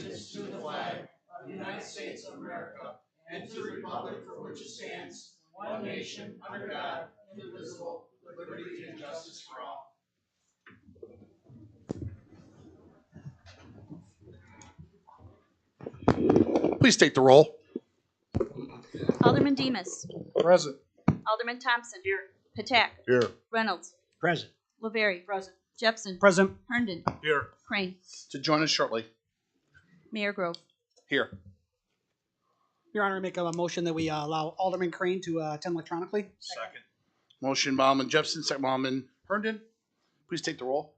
allegiance to the flag of the United States of America and to the republic for which it stands, one nation, under God, indivisible, with liberty and justice for all. Please take the roll. Alderman Demas. Present. Alderman Thompson. Here. Patak. Here. Reynolds. Present. LaVerry. Present. Jepson. Present. Herndon. Here. Crane. To join us shortly. Mayor Grove. Here. Your Honor, I make a motion that we allow Alderman Crane to attend electronically. Second. Motion by Alderman Jepson, second by Alderman Herndon. Please take the roll.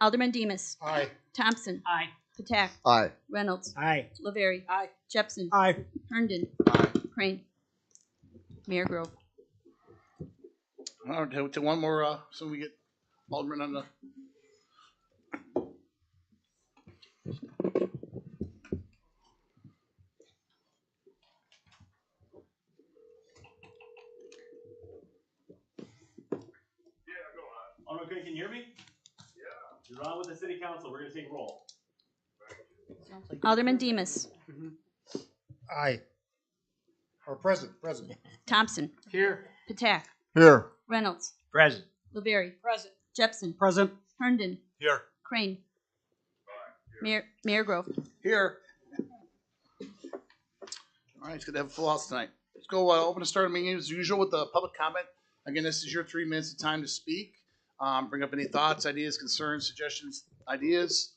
Alderman Demas. Aye. Thompson. Aye. Patak. Aye. Reynolds. Aye. LaVerry. Aye. Jepson. Aye. Herndon. Aye. Crane. Mayor Grove. All right, to one more, so we get Alderman on the. Alderman Crane, can you hear me? Yeah. You're on with the City Council. We're going to take roll. Alderman Demas. Aye. Or present. Thompson. Here. Patak. Here. Reynolds. Present. LaVerry. Present. Jepson. Present. Herndon. Here. Crane. Mayor Grove. Here. All right, it's good to have a full house tonight. Let's go open and start a meeting as usual with the public comment. Again, this is your 3 minutes of time to speak. Bring up any thoughts, ideas, concerns, suggestions, ideas.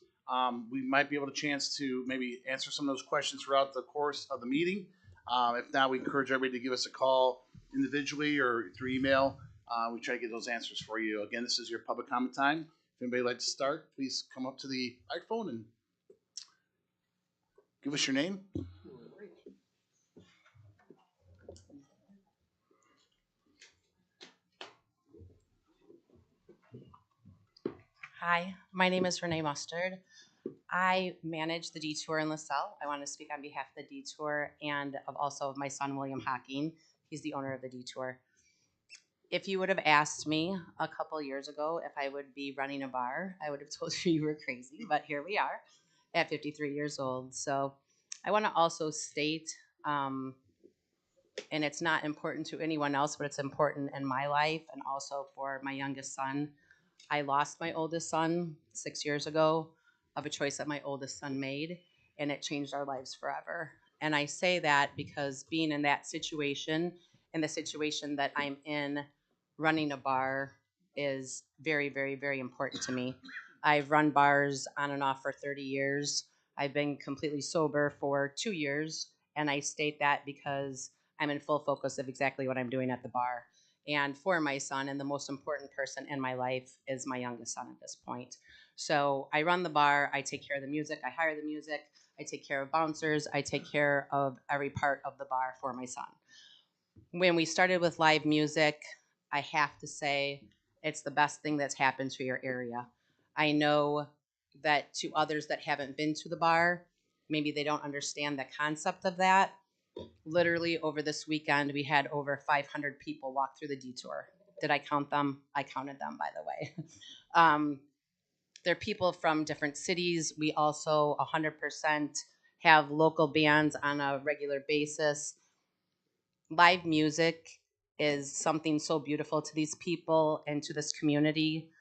We might be able to chance to maybe answer some of those questions throughout the course of the meeting. If not, we encourage everybody to give us a call individually or through email. We try to get those answers for you. Again, this is your public comment time. If anybody would like to start, please come up to the microphone and give us your name. Hi, my name is Renee Mustard. I manage the Detour in LaSalle. I want to speak on behalf of the Detour and also of my son, William Hocking. He's the owner of the Detour. If you would have asked me a couple years ago if I would be running a bar, I would have told you were crazy, but here we are at 53 years old. So I want to also state, and it's not important to anyone else, but it's important in my life and also for my youngest son. I lost my oldest son 6 years ago of a choice that my oldest son made, and it changed our lives forever. And I say that because being in that situation, in the situation that I'm in, running a bar is very, very, very important to me. I've run bars on and off for 30 years. I've been completely sober for 2 years, and I state that because I'm in full focus of exactly what I'm doing at the bar. And for my son, and the most important person in my life is my youngest son at this point. So I run the bar, I take care of the music, I hire the music, I take care of bouncers, I take care of every part of the bar for my son. When we started with live music, I have to say it's the best thing that's happened to your area. I know that to others that haven't been to the bar, maybe they don't understand the concept of that. Literally over this weekend, we had over 500 people walk through the Detour. Did I count them? I counted them, by the way. They're people from different cities. We also 100% have local bands on a regular basis. Live music is something so beautiful to these people and to this community.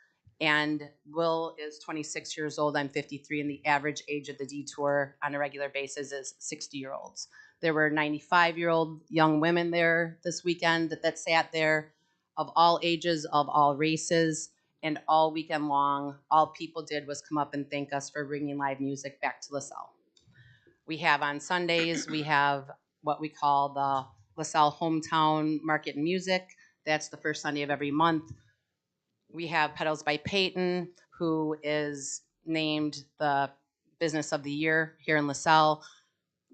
And Will is 26 years old. I'm 53, and the average age of the Detour on a regular basis is 60-year-olds. There were 95-year-old young women there this weekend that sat there of all ages, of all races, and all weekend long, all people did was come up and thank us for bringing live music back to LaSalle. We have on Sundays, we have what we call the LaSalle Hometown Market and Music. That's the first Sunday of every month. We have Pedals by Peyton, who is named the Business of the Year here in LaSalle.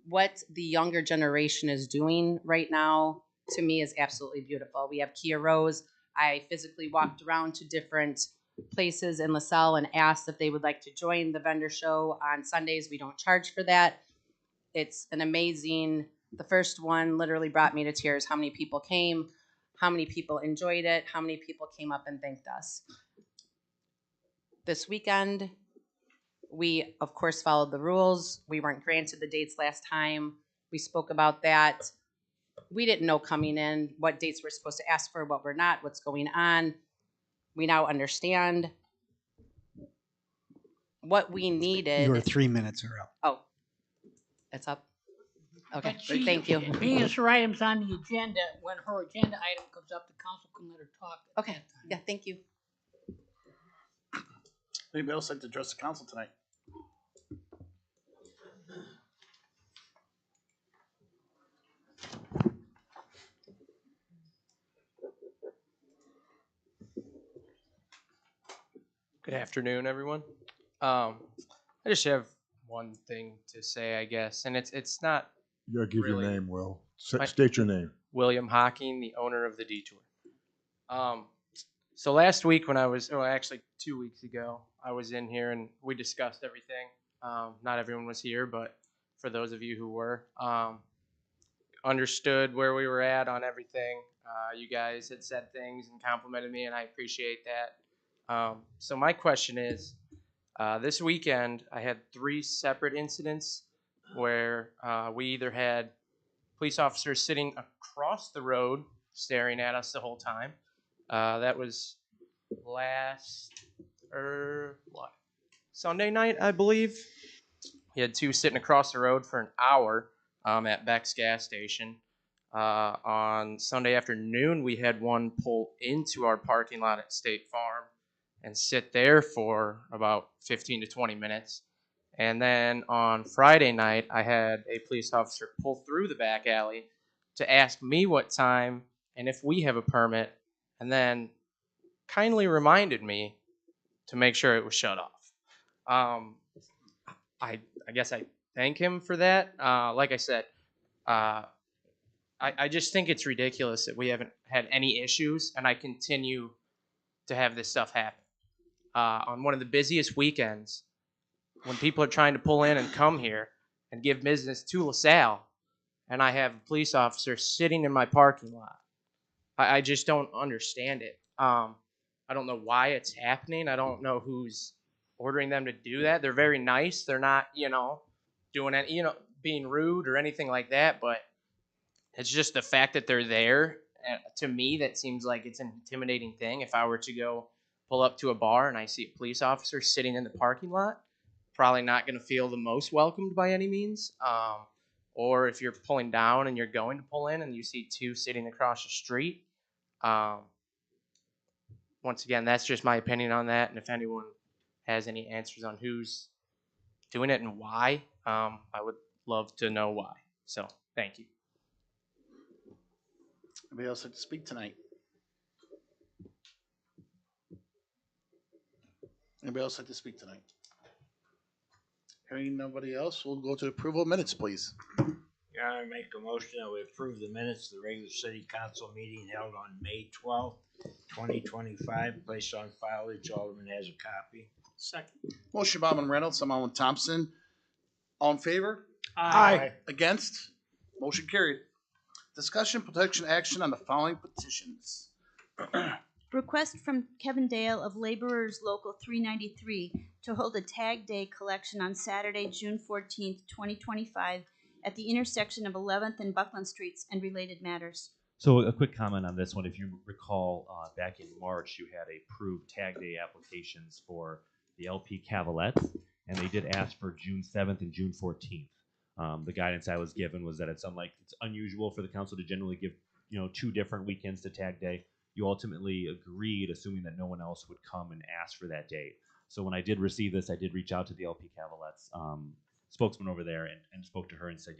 What the younger generation is doing right now, to me, is absolutely beautiful. We have Kia Rose. I physically walked around to different places in LaSalle and asked if they would like to join the vendor show on Sundays. We don't charge for that. It's an amazing, the first one literally brought me to tears. How many people came, how many people enjoyed it, how many people came up and thanked us. This weekend, We, of course, followed the rules. We weren't granted the dates last time. We spoke about that. We didn't know coming in what dates we're supposed to ask for, what we're not, what's going on. We now understand what we needed. Your 3 minutes are up. Oh, it's up? Okay, But she- thank you. Being it's her items on the agenda, when her agenda item comes up, the council can let her talk. at Okay, that time. yeah, thank you. Anybody else like to address the council tonight? Good afternoon, everyone. I just have one thing to say, I guess, and it's not You gotta give Really? your name, Will. My- State your name. William Hocking, the owner of the Detour. So last week when I was, or actually 2 weeks ago, I was in here and we discussed everything. Not everyone was here, but for those of you who were, understood where we were at on everything. You guys had said things and complimented me, and I appreciate that. So my question is, this weekend I had 3 separate incidents where we either had police officers sitting across the road staring at us the whole time. That was Sunday night, I believe. You had 2 sitting across the road for an hour at Beck's gas station. On Sunday afternoon, we had one pull into our parking lot at State Farm and sit there for about 15 to 20 minutes. And then on Friday night, I had a police officer pull through the back alley to ask me what time and if we have a permit, and then kindly reminded me to make sure it was shut off. I guess I thank him for that. Like I said, I just think it's ridiculous that we haven't had any issues, and I continue to have this stuff happen. On one of the busiest weekends, when people are trying to pull in and come here and give business to LaSalle, and I have a police officer sitting in my parking lot. I just don't understand it. I don't know why it's happening. I don't know who's ordering them to do that. They're very nice. They're not, doing any, being rude or anything like that, but it's just the fact that they're there. To me, that seems like it's an intimidating thing. If I were to go pull up to a bar and I see a police officer sitting in the parking lot, probably not going to feel the most welcomed by any means. Or if you're pulling down and you're going to pull in and you see 2 sitting across the street. Once again, that's just my opinion on that. And if anyone has any answers on who's doing it and why, I would love to know why. So, thank you. Anybody else like to speak tonight? Anybody else like to speak tonight? Hearing nobody else, we'll go to approval of minutes, please. Your Honor, make a motion that we approve the minutes of the regular city council meeting held on May 12th, 2025, placed on file. Each alderman has a copy. Second. Motion by Alderman Reynolds, some Alderman Thompson. All in favor? Aye. Against? Motion carried. Discussion, protection, action on the following petitions. Request from Kevin Dale of Laborers Local 393 to hold a Tag Day collection on Saturday, June 14th, 2025 at the intersection of 11th and Buckland Streets and related matters. So a quick comment on this one. If you recall, back in March, you had approved Tag Day applications for the LP Cavalets, and they did ask for June 7th and June 14th. The guidance I was given was that it's unusual for the council to generally give 2 different weekends to Tag Day. You ultimately agreed, assuming that no one else would come and ask for that date. So when I did receive this, I did reach out to the LP Cavalets spokesman over there and spoke to her and said,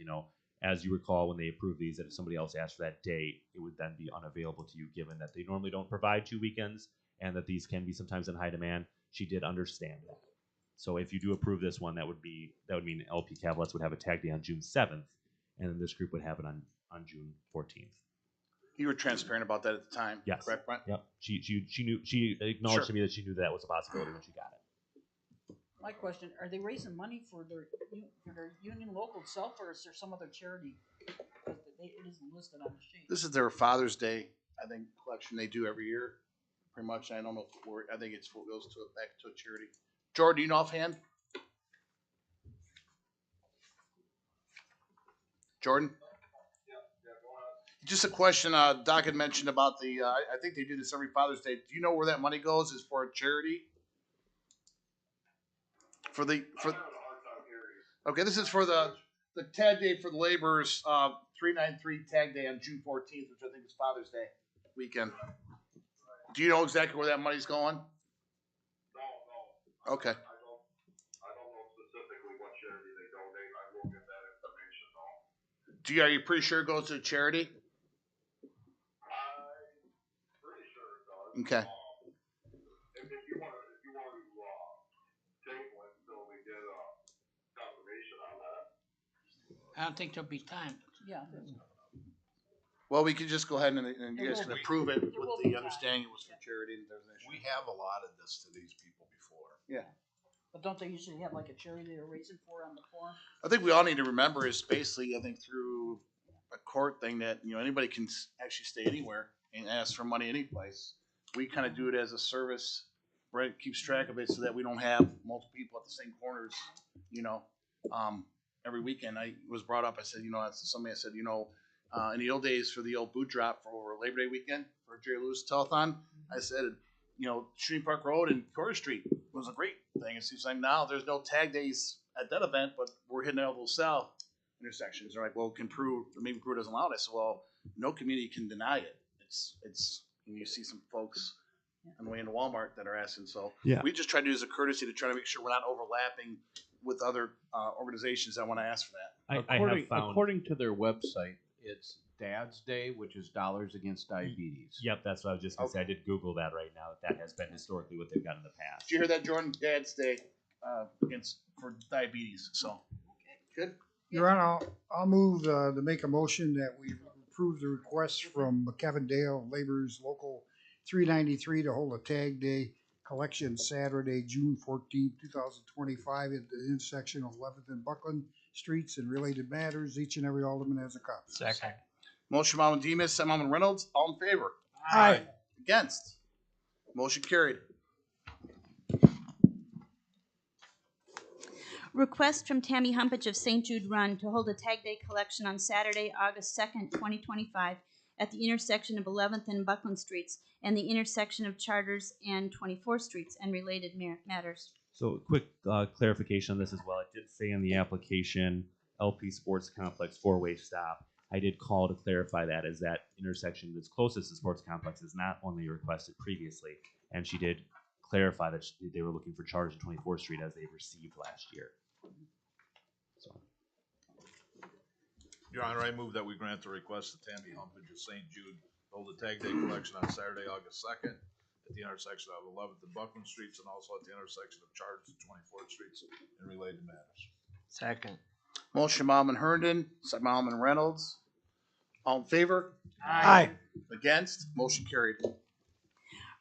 as you recall, when they approved these, that if somebody else asked for that date, it would then be unavailable to you, given that they normally don't provide 2 weekends and that these can be sometimes in high demand. She did understand that. So if you do approve this one, that would mean LP Cavalets would have a Tag Day on June 7th, and then this group would have it on June 14th. You were transparent about that at the time. Yes. Correct, Brent? Yep. She acknowledged to me that she knew that was a possibility when she got it. My question, are they raising money for their union local itself, or is there some other charity? Because it isn't listed on the sheet. This is their Father's Day, I think, collection they do every year. Pretty much. I don't know I think it goes back to a charity. Jordan, do you know offhand? Jordan? Just a question, Doc had mentioned about I think they do this every Father's Day. Do you know where that money goes? Is for a charity? Okay, this is for the tag day for the laborers, 393 tag day on June 14th, which I think is Father's Day weekend. Do you know exactly where that money's going? No. Okay. I don't know specifically what charity they donate. I will get that information though. Are you pretty sure it goes to a charity? I'm pretty sure it does. Okay. If you want to table it until we get confirmation on that. I don't think there'll be time. Yeah. Well, we could just go ahead and you guys can approve it with the understanding it was for charity. And there's an issue. We have allotted this to these people before. Yeah. But don't they usually have like a charity they're raising for on the form? I think we all need to remember is basically, I think through a court thing that, anybody can actually stay anywhere and ask for money any place. We kind of do it as a service, right? It keeps track of it so that we don't have multiple people at the same corners, every weekend. I was brought up, I said, somebody I said, in the old days for the old boot drop for Labor Day weekend for Jerry Lewis Telethon, I said, Shooting Park Road and Quarter Street was a great thing. It seems like now there's no tag days at that event, but we're hitting all those south intersections. They're like, well, maybe Peru doesn't allow it. I said, well, no community can deny it. It's you see some folks on the way into Walmart that are asking. So we just try to do it as a courtesy to try to make sure we're not overlapping with other organizations that want to ask for that. According to their website, it's Dad's Day, which is Dollars Against Diabetes. Yep, that's what I was just going to say. I did Google that right now. That has been historically what they've got in the past. Did you hear that, Jordan? Dad's Day for diabetes. So, good. Your Honor, I'll move to make a motion that we approve the request from Kevin Dale, Laborers Local 393, to hold a tag day collection Saturday, June 14, 2025 at the intersection of 11th and Buckland Streets and related matters. Each and every alderman has a copy. Second. Motion by Alderman Demas, second by Alderman Reynolds. All in favor? Aye. Against? Motion carried. Request from Tammy Humpage of St. Jude Run to hold a tag day collection on Saturday, August 2nd, 2025 at the intersection of 11th and Buckland Streets and the intersection of Charters and 24th Streets and related matters. So quick clarification on this as well. It did say in the application, LP Sports Complex four-way stop. I did call to clarify that as that intersection that's closest to Sports Complex is not one they requested previously. And she did clarify that they were looking for Charters and 24th Street as they received last year. So. Your Honor, I move that we grant the request of Tammy Humpage of St. Jude hold a tag day collection on Saturday, August 2nd at the intersection of 11th and Buckland Streets and also at the intersection of Charters and 24th Streets and related matters. Second. Motion by Alderman Herndon, second by Alderman Reynolds. All in favor? Aye. Against? Motion carried.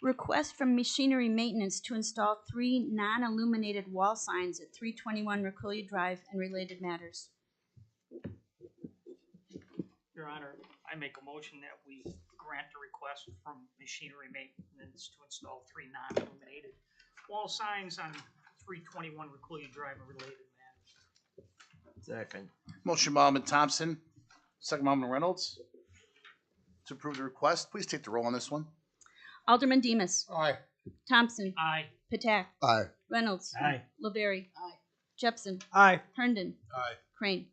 Request from Machinery Maintenance to install 3 non-illuminated wall signs at 321 Reculia Drive and related matters. Your Honor, I make a motion that we grant the request from Machinery Maintenance to install 3 non-illuminated wall signs on 321 Reculia Drive and related matters. Second. Motion by Alderman Thompson, second by Alderman Reynolds to approve the request. Please take the roll on this one. Alderman Demas. Aye. Thompson. Aye. Patak. Aye. Reynolds. Aye. LaVerry. Aye. Jepson. Aye. Herndon. Aye. Crane.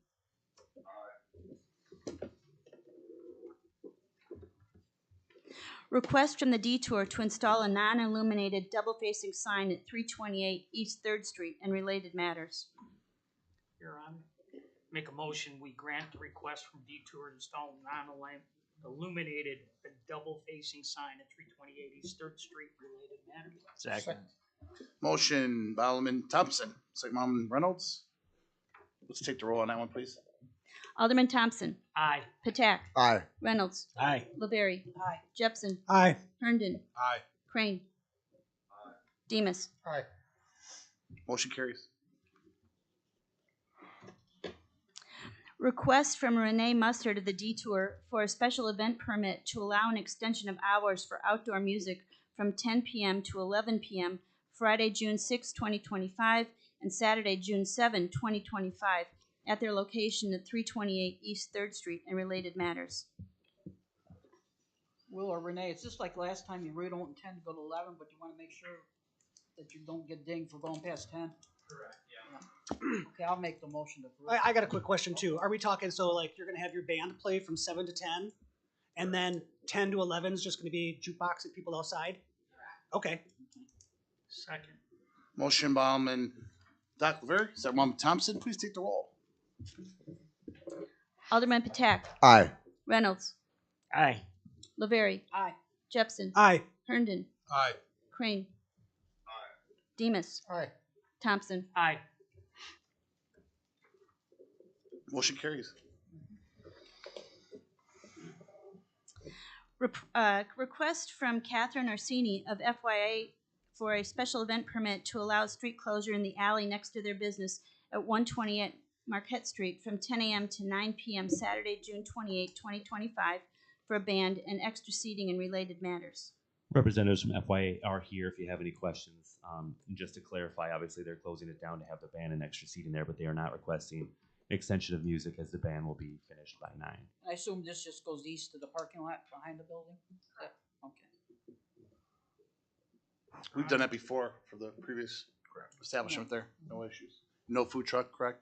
Request from the Detour to install a non-illuminated double-facing sign at 328 East 3rd Street and related matters. Your Honor, make a motion, we grant the request from Detour to install non-illuminated double-facing sign at 328 East 3rd Street, related matters. Second. Motion by Alderman Thompson, second by Alderman Reynolds. Let's take the roll on that one, please. Alderman Thompson. Aye. Patak. Aye. Reynolds. Aye. LaVerry. Aye. Jepson. Aye. Herndon. Aye. Crane. Demas. Aye. Motion carries. Request from Renee Mustard of the Detour for a special event permit to allow an extension of hours for outdoor music from 10 p.m. to 11 p.m. Friday, June 6, 2025, and Saturday, June 7, 2025, at their location at 328 East 3rd Street and related matters. Will or Renee, it's just like last time, you really don't intend to go to 11, but you want to make sure that you don't get dinged for going past 10? Correct, yeah. Okay, I'll make the motion to approve. I got a quick question too. Are we talking, so like, you're gonna have your band play from 7 to 10? And then 10 to 11 is just gonna be jukebox and people outside? Okay. Second. Motion by Alderman Doc Lavery, second by Alderman Thompson. Please take the roll. Alderman Patak. Aye. Reynolds. Aye. Lavery. Aye. Jepson. Aye. Herndon. Aye. Crane. Demus. Aye. Thompson. Aye. Motion carries. Request from Catherine Orsini of FYA for a special event permit to allow street closure in the alley next to their business at 128 Marquette Street from 10 a.m. to 9 p.m. Saturday, June 28, 2025, for a band and extra seating and related matters. Representatives from FYA are here if you have any questions. And just to clarify, obviously they're closing it down to have the band and extra seating there, but they are not requesting extension of music as the band will be finished by 9. I assume this just goes east to the parking lot behind the building? Yep. Okay. We've done that before for the previous establishment there. No issues. No food truck, correct?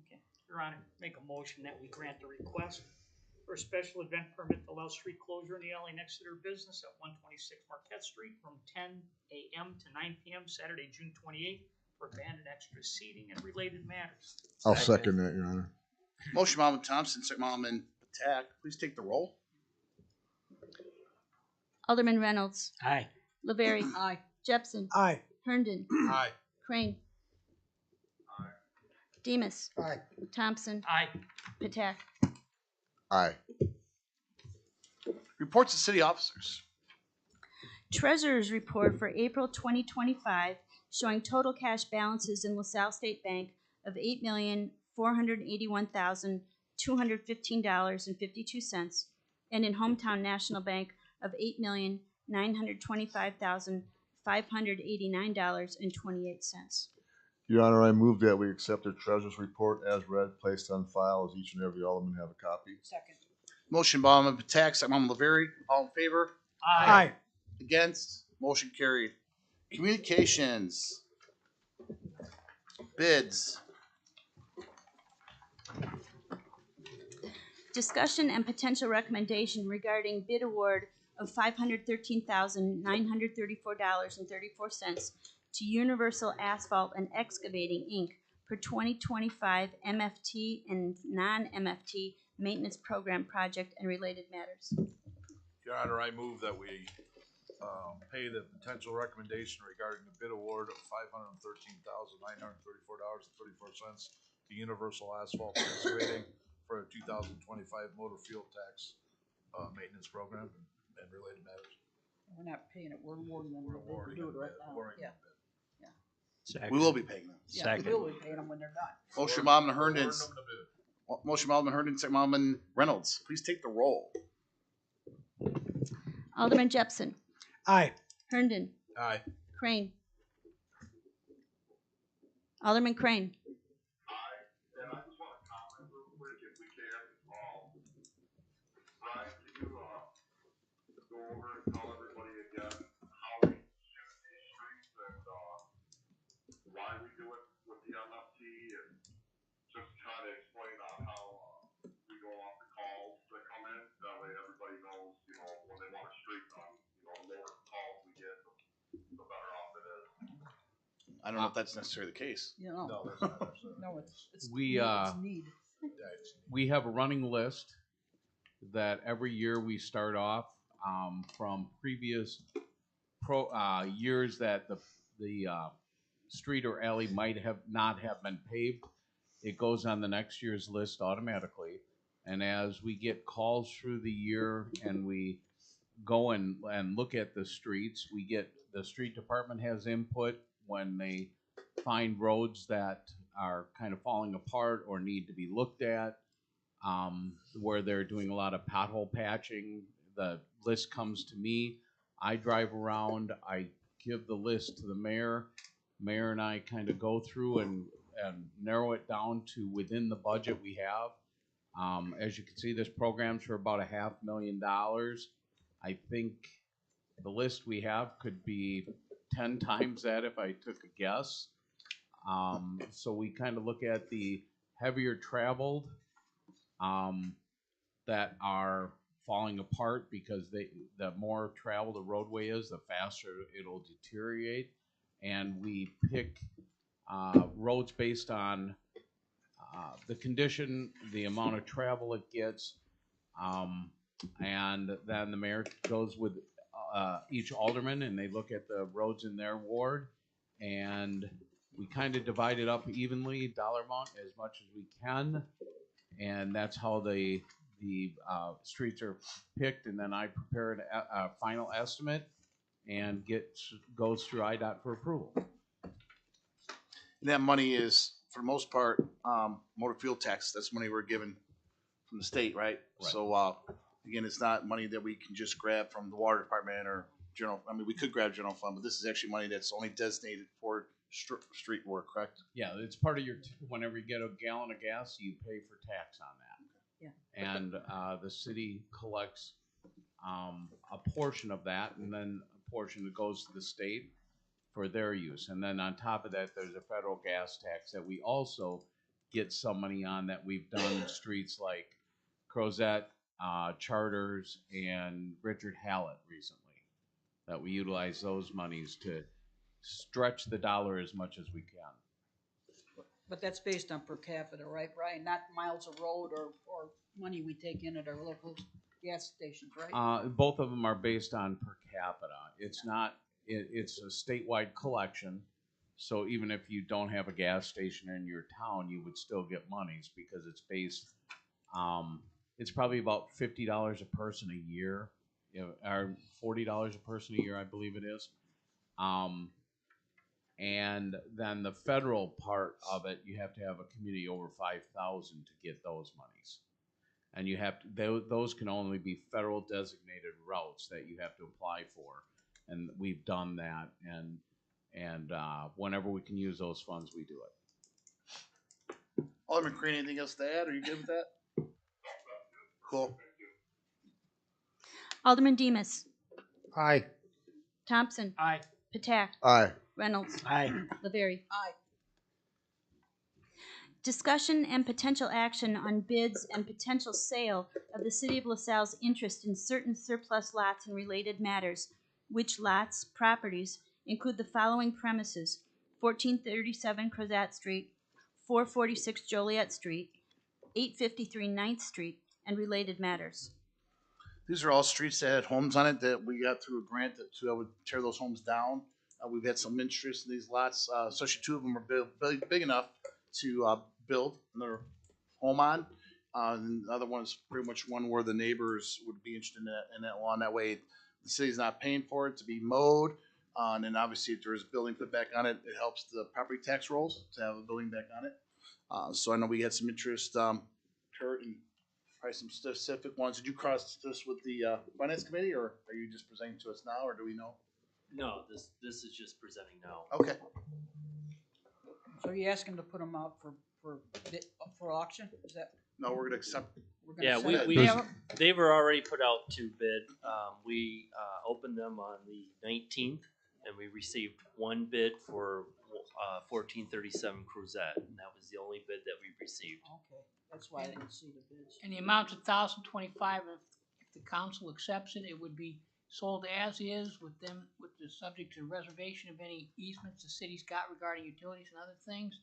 Okay. Your Honor, make a motion that we grant the request for a special event permit to allow street closure in the alley next to their business at 126 Marquette Street from 10 a.m. to 9 p.m. Saturday, June 28th, for band and extra seating and related matters. I'll second that, Your Honor. Motion by Alderman Thompson, second by Alderman Patak. Please take the roll. Alderman Reynolds. Aye. Lavery. Aye. Jepson. Aye. Herndon. Aye. Crane. Demus. Aye. Thompson. Aye. Patak. Aye. Reports of city officers. Treasurer's report for April 2025 showing total cash balances in LaSalle State Bank of $8,481,215.52 and in Hometown National Bank of $8,925,589.28. Your Honor, I move that we accept the treasurer's report as read, placed on file, as each and every alderman have a copy. Second. Motion by Alderman Patak, second by Alderman Lavery. All in favor? Aye. Against? Motion carried. Communications. Bids. Discussion and potential recommendation regarding bid award of $513,934.34 to Universal Asphalt and Excavating, Inc. for 2025 MFT and non-MFT maintenance program project and related matters. Your Honor, I move that we pay the potential recommendation regarding the bid award of $513,934.34 to Universal Asphalt and Excavating for a 2025 motor fuel tax maintenance program and related matters. We're not paying it, we're awarding them. We're They awarding do it them right bid, now. awarding Yeah. them bid. We will be paying them. Yeah, we'll be paying them when they're done. Motion by Alderman Awarding Herndon. them the bid. Motion by Alderman Herndon, second by Alderman Reynolds. Please take the roll. Alderman Jepson. Aye. Herndon. Aye. Crane. Alderman Crane. And I just want to comment real quick, if we can. Brian, can you go over and tell everybody again how we choose these streets and why we do it with the MFT, and just try to explain on how we go off the calls that come in. That way everybody knows, when they want a street done, the more calls we get, the better off it is. I don't know if that's necessarily the case. No, that's not necessarily. no, it's We, it's need. We have a running list that every year we start off from previous years that the street or alley might have not have been paved. It goes on the next year's list automatically. And as we get calls through the year and we go and look at the streets, the street department has input when they find roads that are kind of falling apart or need to be looked at, where they're doing a lot of pothole patching. The list comes to me. I drive around. I give the list to the mayor. Mayor and I kind of go through and and narrow it down to within the budget we have. As you can see, this program's for about $500,000. I think the list we have could be 10 times that if I took a guess. So we kind of look at the heavier traveled that are falling apart because the more traveled the roadway is, the faster it'll deteriorate. And we pick roads based on the condition, the amount of travel it gets, and then the mayor goes with each alderman and they look at the roads in their ward, and we kind of divide it up evenly, dollar amount, as much as we can, and that's how the streets are picked. And then I prepare a final estimate and goes through IDOT for approval. And that money is, for the most part, motor fuel tax. That's money we're given from the state, right? Right. So, again, it's not money that we can just grab from the water department or general. I mean, we could grab general fund, but this is actually money that's only designated for street work, correct? Yeah, it's part of your, whenever you get a gallon of gas, you pay for tax on that. Yeah. And the city collects a portion of that, and then a portion that goes to the state for their use. And then on top of that, there's a federal gas tax that we also get some money on, that we've done streets like Crozet, Charters, and Richard Hallett recently, that we utilize those monies to stretch the dollar as much as we can. But that's based on per capita, right, Brian? Not miles of road or money we take in at our local gas stations, right? Both of them are based on per capita. It's not, it's a statewide collection. So even if you don't have a gas station in your town, you would still get monies because it's based, it's probably about $50 a person a year, or $40 a person a year, I believe it is. And then the federal part of it, you have to have a community over 5,000 to get those monies. And you have to, those can only be federal designated routes that you have to apply for. And we've done that, and whenever we can use those funds, we do it. Alderman Crane, anything else to add? Are you good with that? Cool. Alderman Demas. Aye. Thompson. Aye. Patak. Aye. Reynolds. Aye. Laveri. Aye. Discussion and potential action on bids and potential sale of the City of LaSalle's interest in certain surplus lots and related matters, which lots, properties, include the following premises: 1437 Crozat Street, 446 Joliet Street, 853 9th Street, and related matters. These are all streets that had homes on it that we got through a grant that would tear those homes down. We've had some interest in these lots, especially two of them are big enough to build another home on. And the other one is pretty much one where the neighbors would be interested in that lawn. That way, the city's not paying for it to be mowed. And then obviously, if there's a building put back on it, it helps the property tax rolls to have a building back on it. So I know we had some interest, Kurt, and probably some specific ones. Did you cross this with the finance committee, or are you just presenting to us now, or do we know? No, this is just presenting now. Okay. So you asking to put them out for auction? Is that? No, we're gonna accept. Yeah, they were already put out to bid. We opened them on the 19th, and we received one bid for 1437 Crozet, and that was the only bid that we received. Okay, that's why I didn't see the bids. And the amount's $1,025. If the council accepts it, it would be sold as is with the subject to reservation of any easements the city's got regarding utilities and other things.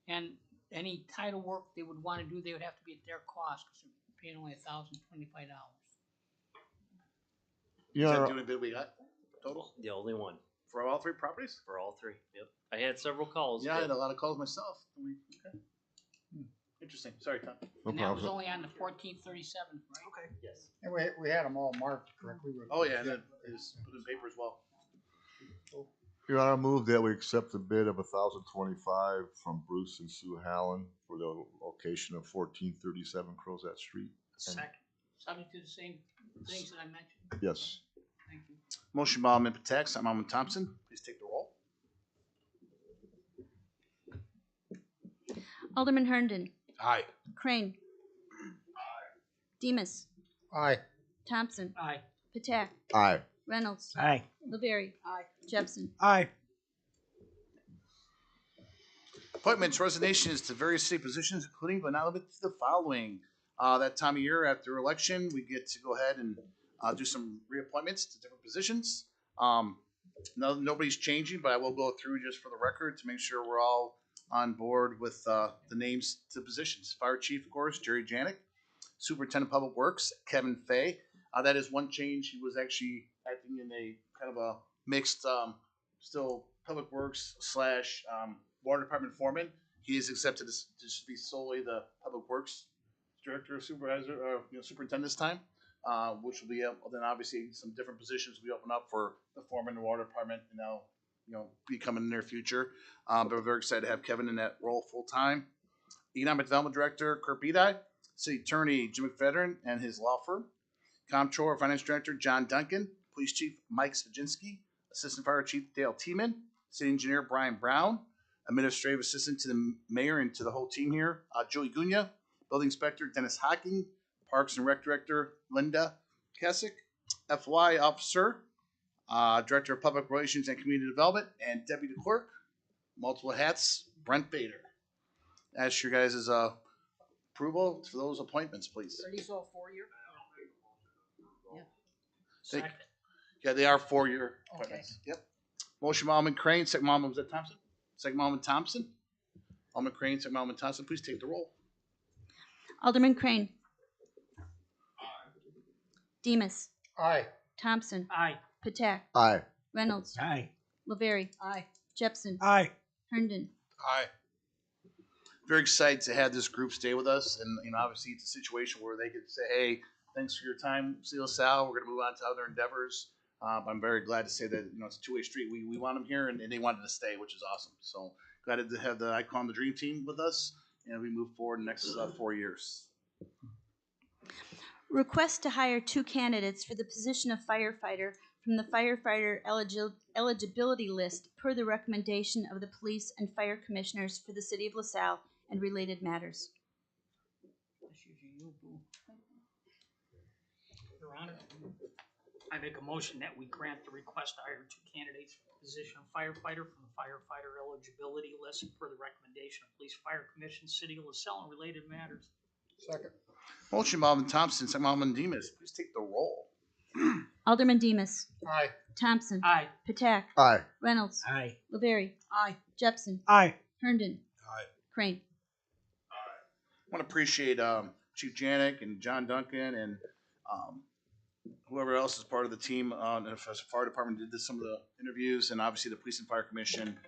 And any title work they would want to do, they would have to be at their cost because they're paying only $1,025. Is that the only bid we got total The only one for all three properties? for all three. Yep. I had several calls. Yeah, I but had a lot of calls myself. Okay. Interesting. Sorry, Tom. And that was only on the 1437, right? Okay. Yes. And we had them all marked correctly. Oh yeah, and then it's put in paper as well. Your Honor, move that we accept the bid of $1,025 from Bruce and Sue Hallen for the location of 1437 Crozat Street. Second. Subject to the same things that I mentioned. Yes. Thank you. Motion by Alderman Patak, second by Alderman Thompson. Please take the roll. Alderman Herndon. Aye. Crane. Demus. Aye. Thompson. Aye. Patak. Aye. Reynolds. Aye. Laveri. Aye. Jepson. Aye. Appointments, resignations to various city positions, including but not limited to the following. That time of year after election, we get to go ahead and do some reappointments to different positions. Nobody's changing, but I will go through just for the record to make sure we're all on board with the names to positions. Fire Chief, of course, Jerry Janik. Superintendent of Public Works, Kevin Fay. That is one change. He was actually acting in a kind of a mixed, still Public Works slash Water Department foreman. He is accepted to just be solely the Public Works Director, Supervisor, or Superintendent this time, which will be then obviously some different positions we open up for the foreman and Water Department, and now be coming in the near future. But we're very excited to have Kevin in that role full time. Economic Development Director Kurt Bedai, City Attorney Jim McFedrin and his law firm, Comptroller Finance Director John Duncan, Police Chief Mike Spaginski, Assistant Fire Chief Dale Tiemann, City Engineer Brian Brown, Administrative Assistant to the Mayor and to the whole team here, Julie Gunya, Building Inspector Dennis Hocking, Parks and Rec Director Linda Kessick, FY Officer, Director of Public Relations and Community Development, and Deputy Clerk, multiple hats, Brent Bader. Ask your guys' approval for those appointments, please. Are these all 4-year? Yeah. Second. Yeah, they are 4-year appointments. Okay. Yep. Motion by Alderman Crane, second by Alderman, was that Thompson? Second by Alderman Thompson. Alderman Crane, second by Alderman Thompson, please take the roll. Alderman Crane. Demus. Aye. Thompson. Aye. Patak. Aye. Reynolds. Aye. Laveri. Aye. Jepson. Aye. Herndon. Aye. Very excited to have this group stay with us, and obviously it's a situation where they could say, "Hey, thanks for your time, City of LaSalle. We're going to move on to other endeavors." I'm very glad to say that it's a two-way street. We want them here, and they wanted to stay, which is awesome. So glad to have I call them the dream team with us, and we move forward in the next 4 years. Request to hire 2 candidates for the position of firefighter from the firefighter eligibility list per the recommendation of the police and fire commissioners for the City of LaSalle and related matters. That's usually you, Boo. Your Honor, I make a motion that we grant the request to hire 2 candidates for the position of firefighter from the firefighter eligibility list per the recommendation of Police Fire Commission, City of LaSalle, and related matters. Second. Motion by Alderman Thompson, second by Alderman Demus. Please take the roll. Alderman Demus. Aye. Thompson. Aye. Patak. Aye. Reynolds. Aye. Laveri. Aye. Jepson. Aye. Herndon. Aye. Crane. I want to appreciate Chief Janik and John Duncan and whoever else is part of the team. The fire department did some of the interviews, and obviously the police and fire commission.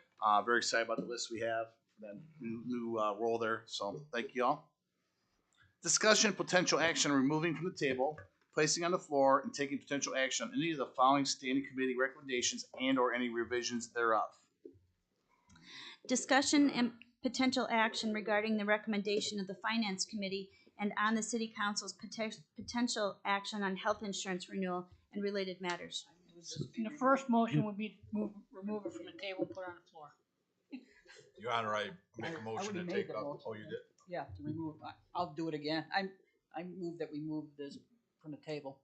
Very excited about the list we have for that new role there. So thank you all. Discussion, potential action, removing from the table, placing on the floor, and taking potential action on any of the following standing committee recommendations and/or any revisions thereof. Discussion and potential action regarding the recommendation of the Finance Committee and on the City Council's potential action on health insurance renewal and related matters. And the first motion would be to remove it from the table, put it on the floor. Your Honor, I make a I motion to already made take the up. motion. Oh, you did? Yeah, to remove, I'll do it again. I move that we move this from the table.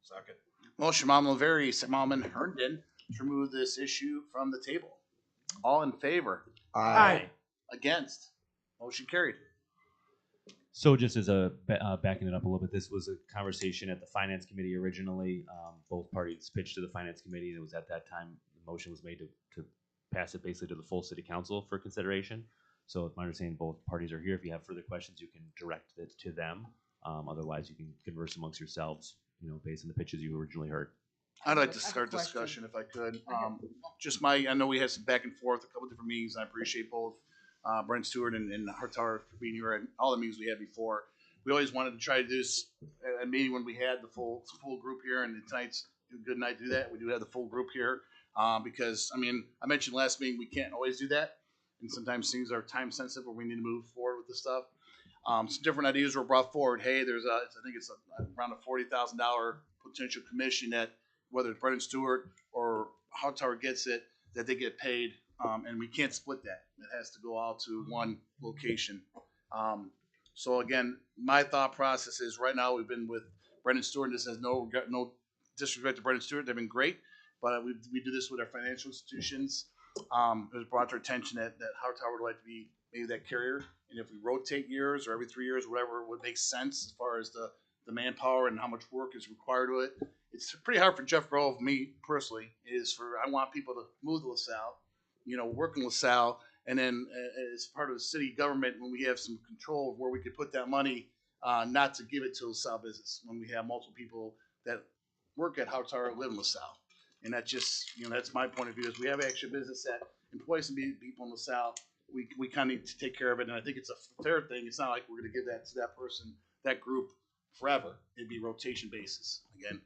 Second. Motion by Alderman Laveri, second by Alderman Herndon to remove this issue from the table. All in favor? Aye. Against? Motion carried. So just as a backing it up a little bit, this was a conversation at the Finance Committee originally. Both parties pitched to the Finance Committee, and it was at that time the motion was made to pass it basically to the full City Council for consideration. So if my understanding, both parties are here. If you have further questions, you can direct it to them. Otherwise, you can converse amongst yourselves, based on the pitches you originally heard. I'd like to start discussion if I could. I know we had some back and forth, a couple different meetings, and I appreciate both Brent Stewart and Hartar for being here at all the meetings we had before. We always wanted to try to do this at a meeting when we had the full group here, and tonight's a good night to do that. We do have the full group here because, I mentioned last meeting we can't always do that, and sometimes things are time sensitive where we need to move forward with the stuff. Some different ideas were brought forward. Hey, I think it's around a $40,000 potential commission that whether it's Brendan Stewart or Hightower gets it, that they get paid and we can't split that. It has to go out to one location. So again, my thought process is right now we've been with Brendan Stewart. This has no disrespect to Brendan Stewart; they've been great, but we do this with our financial institutions. It was brought to our attention that Howard Tower would like to be maybe that carrier, and if we rotate years or every 3 years, whatever would make sense as far as the manpower and how much work is required to it. It's pretty hard for Jeff Grove, me personally, I want people to move to LaSalle, work in LaSalle, and then as part of the city government, when we have some control of where we could put that money, not to give it to LaSalle business when we have multiple people that work at Howard Tower live in LaSalle. And that just, that's my point of view, is we have actual business that employs some people in LaSalle. We kind of need to take care of it, and I think it's a fair thing. It's not like we're going to give that to that person, that group, forever. It'd be rotation basis. Again,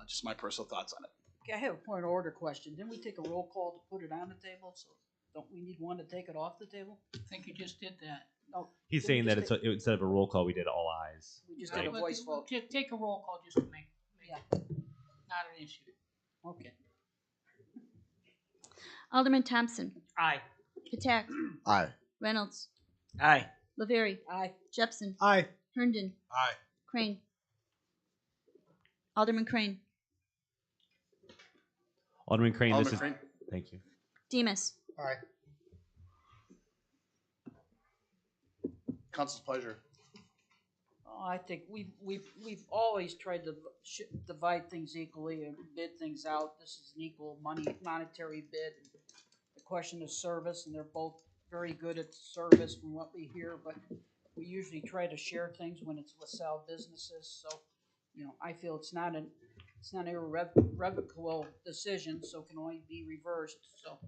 just my personal thoughts on it. Okay, I have a point of order question. Didn't we take a roll call to put it on the table? So don't we need one to take it off the table? I think you just did that. No. He's saying that instead of a roll call, we did all ayes. We just did a voice vote. Just take a roll call just to make not an issue. Okay. Alderman Thompson. Aye. Katak. Aye. Reynolds. Aye. Laveri. Aye. Jepson. Aye. Herndon. Aye. Crane. Alderman Crane. Alderman Crane, Alderman Crane. Thank you. Demus. Aye. Council's pleasure. I think we've always tried to divide things equally and bid things out. This is an equal monetary bid. The question is service, and they're both very good at service from what we hear, but we usually try to share things when it's LaSalle businesses. So, I feel it's not an irrevocable decision, so it can only be reversed. So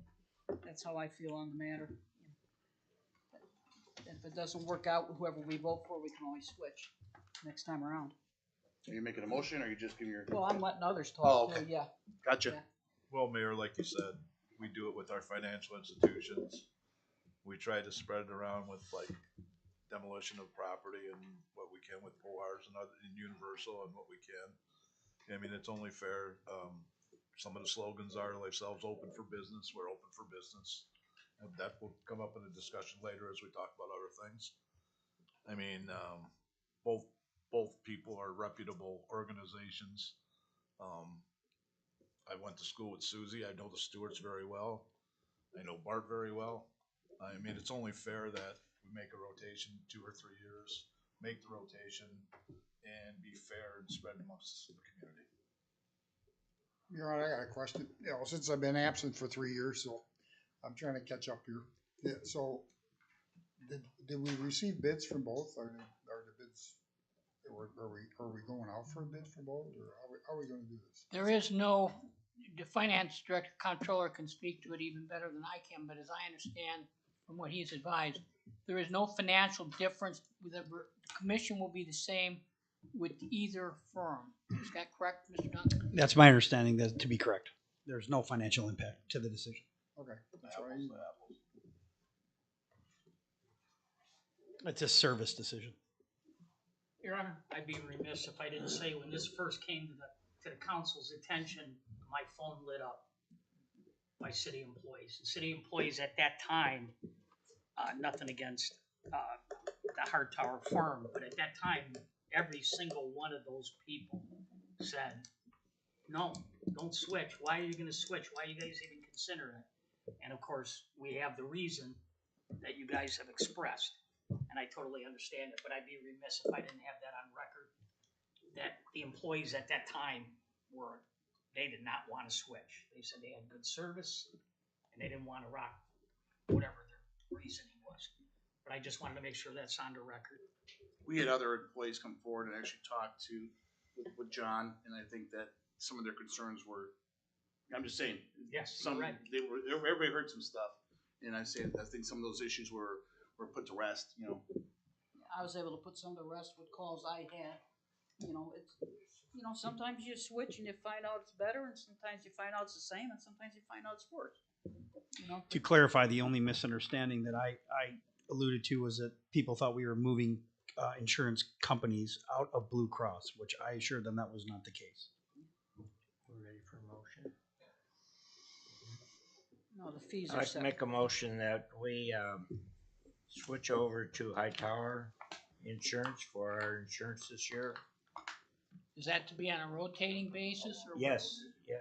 that's how I feel on the matter. If it doesn't work out with whoever we vote for, we can always switch next time around. Are you making a motion, or are you just giving your? Well, I'm letting others talk. Oh, okay. Too, yeah. Gotcha. Yeah. Well, Mayor, like you said, we do it with our financial institutions. We try to spread it around with like demolition of property and what we can with POARs and Universal and what we can. I mean, it's only fair. Some of the slogans are "Ourselves open for business." We're open for business. And that will come up in a discussion later as we talk about other things. I mean, both people are reputable organizations. I went to school with Susie. I know the Stewarts very well. I know Bart very well. I mean, it's only fair that we make a rotation 2 or 3 years, make the rotation, and be fair and spread amongst the community. Your Honor, I got a question. Since I've been absent for 3 years, so I'm trying to catch up here. Yeah, so did we receive bids from both? Are the bids? Are we going out for a bid for both, or how are we going to do this? There is no, the finance director, controller can speak to it even better than I can, but as I understand from what he's advised, there is no financial difference. The commission will be the same with either firm. Is that correct, Mr. Duncan? That's my understanding, that to be correct. There's no financial impact to the decision. Okay, that's right. It's a service decision. Your Honor, I'd be remiss if I didn't say when this first came to the council's attention, my phone lit up by city employees. The city employees at that time, nothing against the Hard Tower firm, but at that time, every single one of those people said, "No, don't switch. Why are you going to switch? Why are you guys even considering it?" And of course, we have the reason that you guys have expressed. And I totally understand it, but I'd be remiss if I didn't have that on record, that the employees at that time they did not want to switch. They said they had good service, and they didn't want to rock whatever their reasoning was. But I just wanted to make sure that's on the record. We had other employees come forward and actually talk with John, and I think that some of their concerns were, I'm just saying, yes, right. Everybody heard some stuff, and I think some of those issues were put to rest. I was able to put some of the rest with calls I had. It's sometimes you switch and you find out it's better, and sometimes you find out it's the same, and sometimes you find out it's worse. To clarify, the only misunderstanding that I alluded to was that people thought we were moving insurance companies out of Blue Cross, which I assured them that was not the case. We're ready for a motion. No, the fees I'd are like to separate. make a motion that we, switch over to Hightower Insurance for our insurance this year. Is that to be on a rotating basis or? Yes, yeah,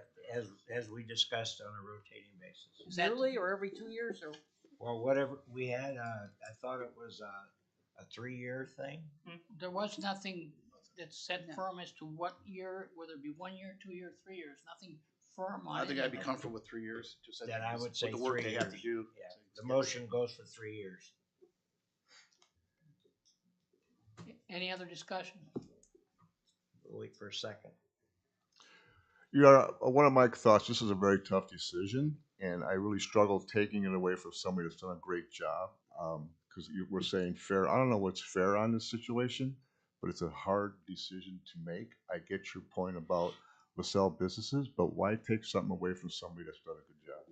as we discussed on a rotating basis. Is that Yearly or every 2 years or? Well, whatever, we had, I thought it was a 3-year thing. There was nothing that's set firm as to what year, whether it be 1 year, 2 year, 3 years, nothing firm on it. I think I'd be comfortable with 3 years. Just Then I would say with the work 3 they years. have to do. Yeah, the motion goes for 3 years. Any other discussion? We'll wait for a second. Yeah, one of my thoughts, this is a very tough decision, and I really struggle taking it away from somebody that's done a great job. Because we're saying fair. I don't know what's fair on this situation, but it's a hard decision to make. I get your point about LaSalle businesses, but why take something away from somebody that's done a good job?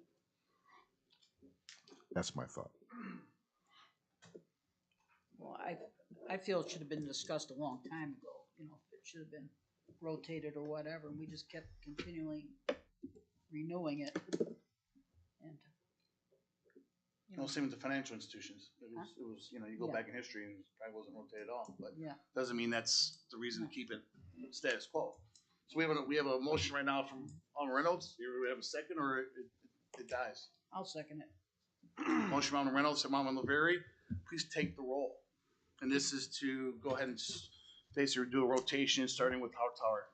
That's my thought. Well, I feel it should have been discussed a long time ago, you know, it should have been rotated or whatever, and we just kept continually renewing it. And, You know, same with the financial institutions. It was, you know, you go Yeah. back in history and it probably wasn't rotated at all, but Yeah. doesn't mean that's the reason to keep it status quo. So we have a motion right now from Alderman Reynolds. Do we have a second or it dies? I'll second it. Motion from Alderman Reynolds, second from Alderman LaVerry. Please take the roll. And this is to go ahead and basically do a rotation starting with Hightower.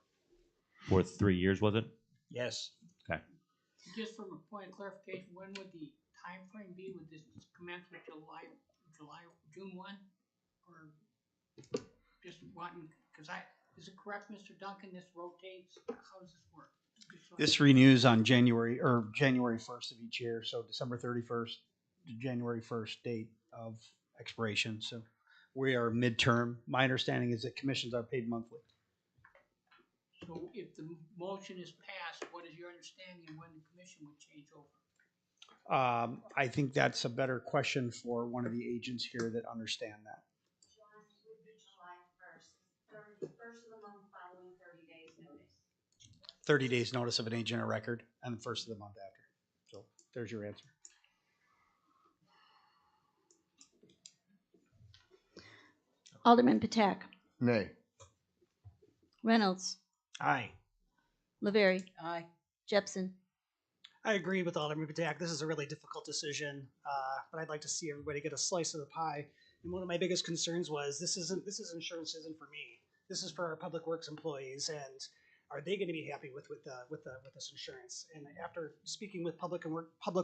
For 3 years, was it? Yes. Okay. Just from a point of clarification, when would the time frame be? Would this commence with June 1? Or just wanting, is it correct, Mr. Duncan, this rotates? How does this work? This renews on January 1st of each year, so December 31st to January 1st date of expiration. So we are midterm. My understanding is that commissions are paid monthly. So if the motion is passed, what is your understanding of when the commission would change over? I think that's a better question for one of the agents here that understand that. July 1st, first of the month following 30 days notice. 30 days notice of an agent of record, and the first of the month after. So there's your answer. Alderman Patak, Nay. Reynolds, Aye. LaVerry, Aye. Jepson. I agree with Alderman Patak. This is a really difficult decision, but I'd like to see everybody get a slice of the pie. And one of my biggest concerns was this insurance isn't for me. This is for our public works employees, and are they going to be happy with this insurance? And after speaking with public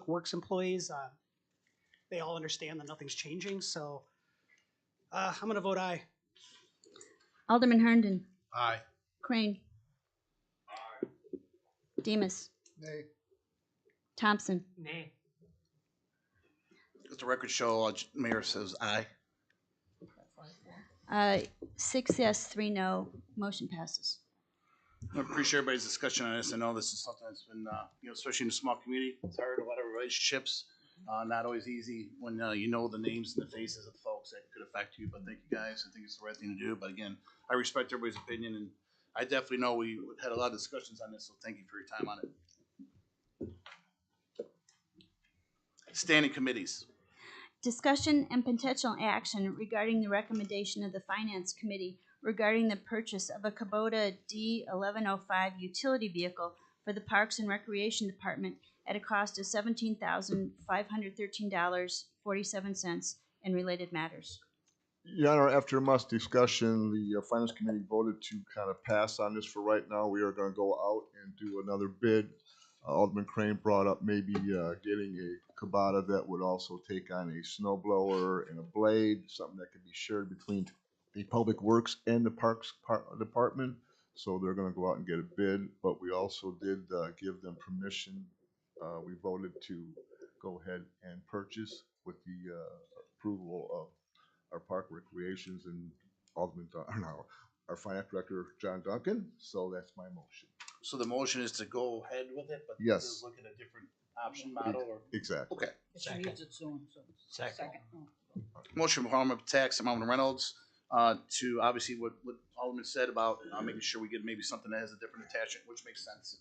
works employees, they all understand that nothing's changing. So I'm going to vote aye. Alderman Herndon, Aye. Crane, Demus, Nay. Thompson. Nay. Let the record show, Mayor says aye. 6 yes, 3 no. Motion passes. I appreciate everybody's discussion on this. I know this is something that's been, you know, especially in a small community, it's hard, a lot of relationships, not always easy when you know the names and the faces of folks that could affect you. But thank you guys. I think it's the right thing to do. But again, I respect everybody's opinion, and I definitely know we had a lot of discussions on this. So thank you for your time on it. Standing committees. Discussion and potential action regarding the recommendation of the Finance Committee regarding the purchase of a Kubota D1105 utility vehicle for the Parks and Recreation Department at a cost of $17,513.47 and related matters. Your Honor, after much discussion, the Finance Committee voted to kind of pass on this for right now. We are going to go out and do another bid. Alderman Crane brought up maybe getting a Kubota that would also take on a snow blower and a blade, something that could be shared between the Public Works and the Parks Department. So they're going to go out and get a bid, but we also did give them permission. We voted to go ahead and purchase with the approval of our Park Recreations and Alderman, our Finance Director, John Duncan. So that's my motion. So the motion is to go ahead with it, but Yes. look at a different option model or Exactly. okay. She needs it soon, so. Second. Oh. Motion from Alderman Tax and Alderman Reynolds to obviously what Alderman said about making sure we get maybe something that has a different attachment, which makes sense.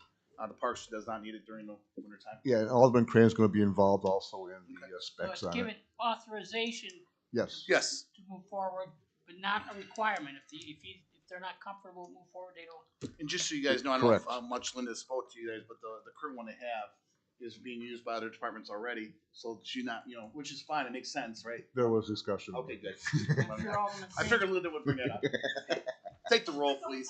The Parks does not need it during the winter time. Yeah, and Alderman Crane's gonna be involved also in the So specs it's on given it. authorization Yes. Yes. to move forward, but not a requirement. If they're not comfortable with move forward, they don't. And just so you guys know, I don't know if, how much Linda spoke to you guys, but the current one they have is being used by other departments already. So she not, which is fine. It makes sense, right? There was discussion. Okay, good. I figured Linda would bring that up. Take the roll, please.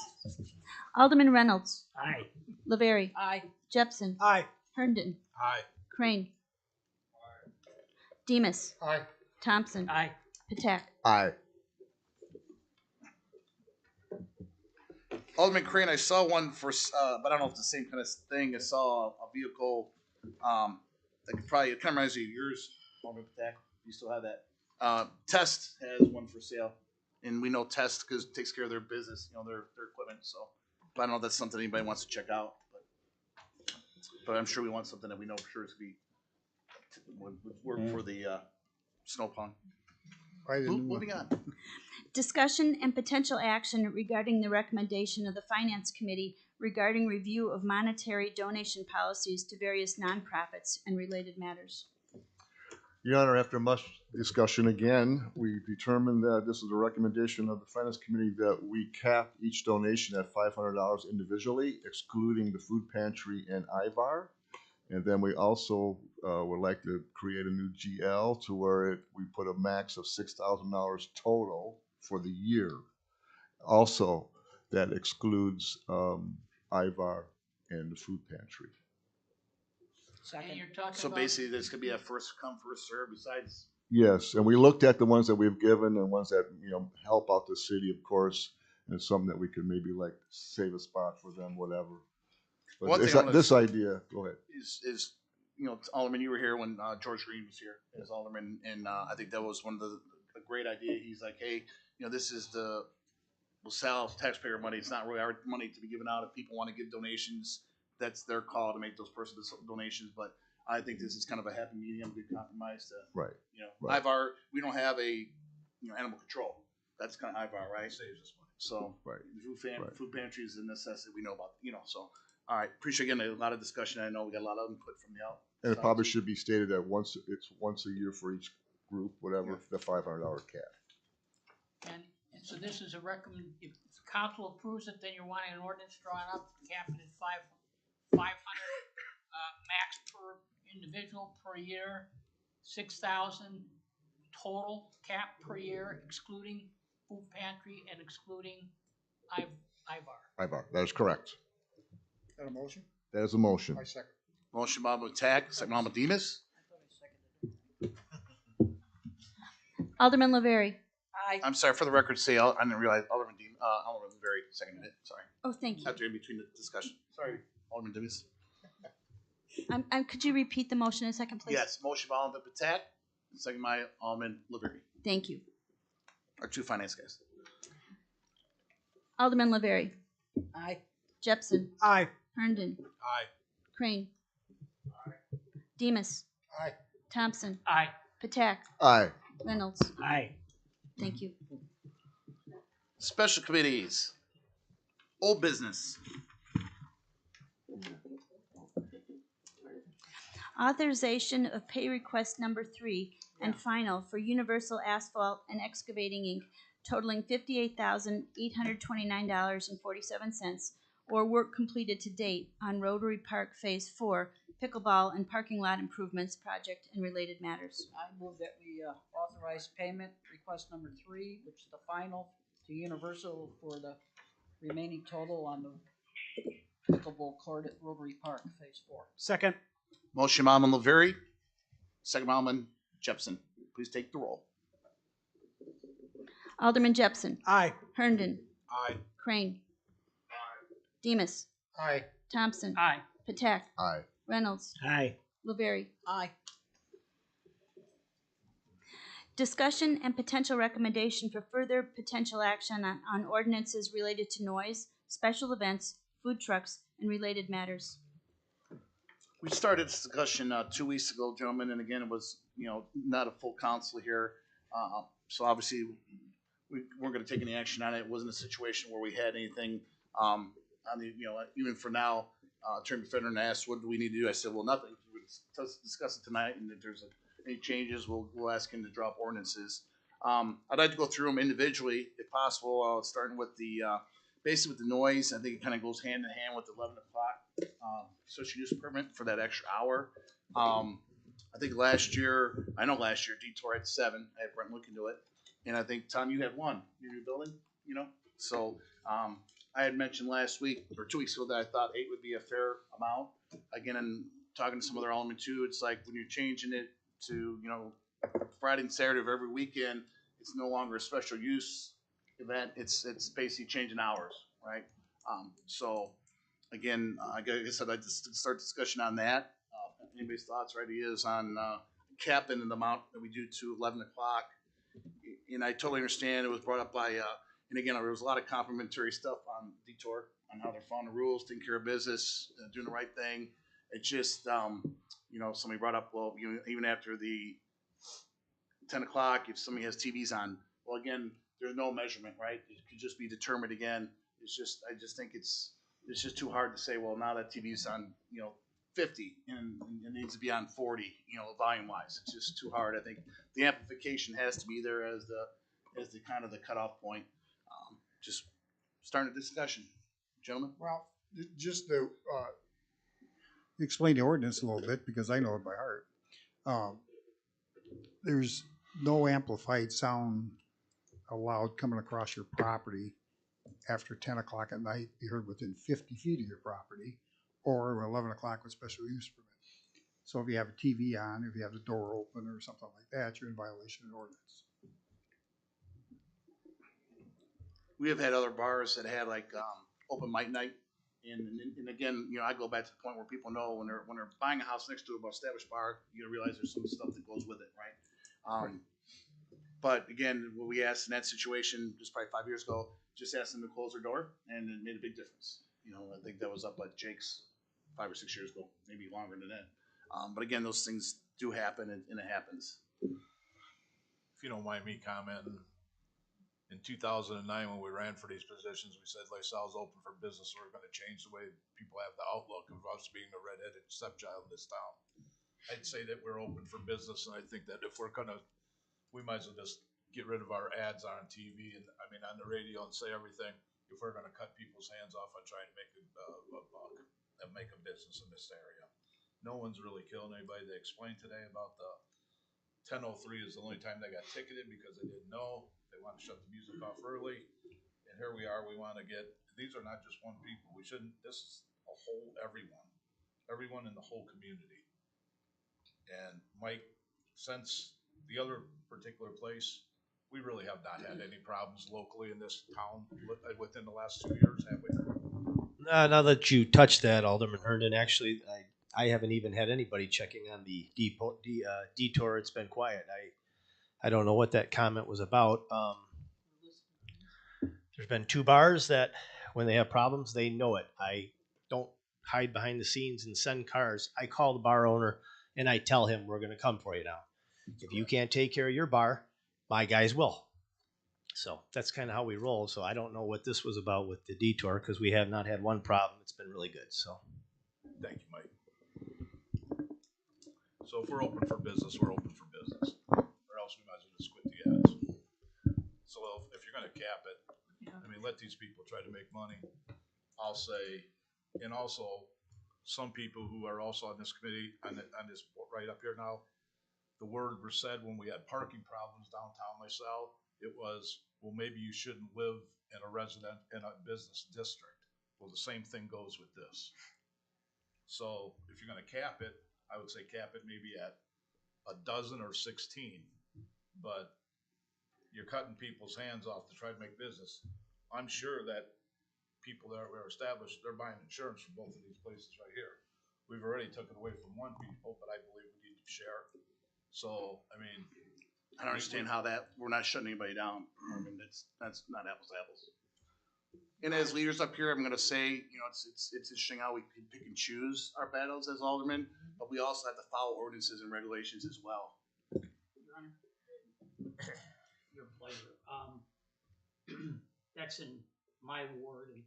Alderman Reynolds. Aye. Laverie. Aye. Jepson. Aye. Herndon. Aye. Crane. Demus. Aye. Thompson. Aye. Patak. Aye. Alderman Crane, I saw one for, but I don't know if it's the same kind of thing. I saw a vehicle, that could probably, it kind of reminds me of yours, Alderman Patak. You still have that. Test has one for sale, and we know Test because it takes care of their business, their equipment. So, but I don't know if that's something anybody wants to check out. But I'm sure we want something that we know for sure is going to work for the snow pond. Moving on. Discussion and potential action regarding the recommendation of the Finance Committee regarding review of monetary donation policies to various nonprofits and related matters. Your Honor, after much discussion again, we determined that this is a recommendation of the Finance Committee that we cap each donation at $500 individually, excluding the food pantry and IVAR. And then we also would like to create a new GL to where we put a max of $6,000 total for the year. Also, that excludes IVAR and the food pantry. And you're talking So about, basically, this could be a first come, first serve. Besides, Yes, and we looked at the ones that we've given and ones that help out the city, of course, and it's something that we could maybe like save a spot for them, whatever. But one it's thing I wanna this idea. Go ahead. is Alderman, you were here when George Green was here as Alderman, and I think that was one of the a great idea. He's like, hey, this is the LaSalle taxpayer money. It's not really our money to be given out. If people want to give donations, that's their call to make those personal donations. But I think this is kind of a happy medium, good compromise to, Right. Right. IVAR, we don't have a, animal control. That's kind of IVAR, right? Saves us money. So, right. Food pantry is a necessity we know about, so. All right, appreciate again a lot of discussion. I know we got a lot of input from the out. And it probably should be stated that it's once a year for each group, whatever, the $500 cap. and so this is a if the council approves it, then you're wanting an ordinance drawn up, capping at 500, max per individual per year, 6,000 total cap per year, excluding food pantry and excluding IVAR. IVAR, that is correct. Is that a motion? That is a motion. I second. Motion by Attack, second by Demus. Alderman Laverie. Aye. I'm sorry, for the record, say I didn't realize Alderman very seconded it. Sorry. Oh, thank you. After in between the discussion. Sorry, Alderman Demus. Could you repeat the motion a second, please? Yes, motion by Alderman Patak, second by Alderman Laverie. Thank you. Our two finance guys. Alderman Laverie. Aye. Jepson. Aye. Herndon. Aye. Crane. Demus. Aye. Thompson. Aye. Patak. Aye. Reynolds. Aye. Thank you. Special committees. Old business. Authorization of pay request number 3 and final for Universal Asphalt and Excavating Inc. totaling $58,829.47, or work completed to date on Rotary Park Phase 4 pickleball and parking lot improvements project and related matters. I move that we authorize payment request number 3, which is the final to Universal for the remaining total on the pickleball court at Rotary Park, Phase 4. Second. Motion by Alderman Laverie, second by Alderman Jepson. Please take the roll. Alderman Jepson. Aye. Herndon. Aye. Crane. Demus. Aye. Thompson. Aye. Patak. Aye. Reynolds. Aye. Laverie. Aye. Discussion and potential recommendation for further potential action on ordinances related to noise, special events, food trucks, and related matters. We started this discussion 2 weeks ago, gentlemen, and again, it was, not a full council here. So obviously, we weren't going to take any action on it. It wasn't a situation where we had anything on the, even for now, Attorney Federer asked, what do we need to do? I said, well, nothing. We'll discuss it tonight, and if there's any changes, we'll ask him to drop ordinances. I'd like to go through them individually, if possible, starting with the, basically with the noise. I think it kind of goes hand in hand with the 11 o'clock social use permit for that extra hour. I think last year Detour had 7. I had Brent look into it. And I think, Tom, you had 1 in your building, you know? So I had mentioned last week or 2 weeks ago that I thought 8 would be a fair amount. Again, and talking to some other aldermen too, it's like when you're changing it to, you know, Friday and Saturday of every weekend, it's no longer a special use event. It's basically changing hours, right? So again, I guess I'd like to start discussion on that. Anybody's thoughts or ideas on capping the amount that we do to 11 o'clock? And I totally understand it was brought up by, and again, there was a lot of complimentary stuff on Detour on how they're following the rules, taking care of business, doing the right thing. It's just, you know, somebody brought up, well, you know, even after the 10 o'clock, if somebody has TVs on, well, again, there's no measurement, right? It could just be determined again. It's just, I just think it's just too hard to say, well, now that TV's on, you know, 50 and it needs to be on 40, you know, volume wise. It's just too hard. I think the amplification has to be there as the kind of the cutoff point. Just starting a discussion, gentlemen. Well, just to explain the ordinance a little bit, because I know it by heart. There's no amplified sound allowed coming across your property after 10 o'clock at night, be heard within 50 feet of your property, or 11 o'clock with special use permit. So if you have a TV on, if you have the door open or something like that, you're in violation of the ordinance. We have had other bars that had like open mic night, and again, you know, I go back to the point where people know when they're buying a house next to an established bar, you realize there's some stuff that goes with it, right? But again, what we asked in that situation just probably 5 years ago, just asked them to close their door, and it made a big difference. You know, I think that was up at Jake's 5 or 6 years ago, maybe longer than that. But again, those things do happen, and it happens. If you don't mind me commenting, in 2009 when we ran for these positions, we said LaSalle's open for business. We're going to change the way people have the outlook of us being the redheaded stepchild in this town. I'd say that we're open for business, and I think that if we're gonna, we might as well just get rid of our ads on TV and I mean on the radio and say everything. If we're gonna cut people's hands off on trying to make a buck and make a business in this area, no one's really killing anybody. They explained today about the 10:03 is the only time they got ticketed because they didn't know. They want to shut the music off early, and here we are. We want to get, these are not just one people. We shouldn't. This is a whole everyone in the whole community. And Mike, since the other particular place, we really have not had any problems locally in this town within the last 2 years, have we? Now that you touched that, Alderman Herndon, actually, I haven't even had anybody checking on the detour. It's been quiet. I don't know what that comment was about. There's been 2 bars that when they have problems, they know it. I don't hide behind the scenes and send cars. I call the bar owner and I tell him we're going to come for you now. If you can't take care of your bar, my guys will. So that's kind of how we roll. So I don't know what this was about with the detour because we have not had one problem. It's been really good. So thank you, Mike. So if we're open for business, we're open for business, or else we might as well just quit the ads. So if you're going to cap it, I mean, let these people try to make money. I'll say, and also some people who are also on this committee, on this right up here now, the word was said when we had parking problems downtown LaSalle, it was, well, maybe you shouldn't live in a business district. Well, the same thing goes with this. So if you're going to cap it, I would say cap it maybe at a dozen or 16, but you're cutting people's hands off to try to make business. I'm sure that people that are established, they're buying insurance from both of these places right here. We've already took it away from one people, but I believe we need to share. So, I mean, I don't understand how that, we're not shutting anybody down. I mean, that's not apples to apples. And as leaders up here, I'm going to say, you know, it's interesting how we can pick and choose our battles as aldermen, but we also have to follow ordinances and regulations as well. Your Honor, your pleasure. That's in my ward, and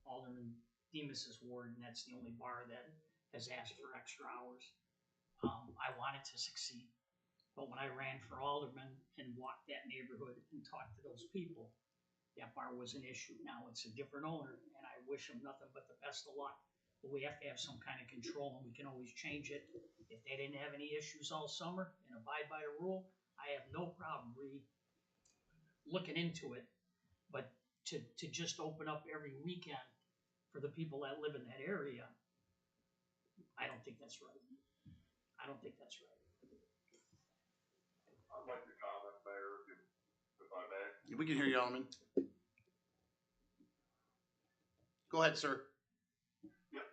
Alderman Demas's ward, and that's the only bar that has asked for extra hours. I wanted to succeed, but when I ran for alderman and walked that neighborhood and talked to those people, that bar was an issue. Now it's a different owner, and I wish them nothing but the best of luck. But we have to have some kind of control, and we can always change it. If they didn't have any issues all summer and abide by the rule, I have no problem looking into it. But to just open up every weekend for the people that live in that area, I don't think that's right. I don't think that's right. I'd like to comment, Mayor, if I may. We can hear you, Alderman. Go ahead, sir. Yep.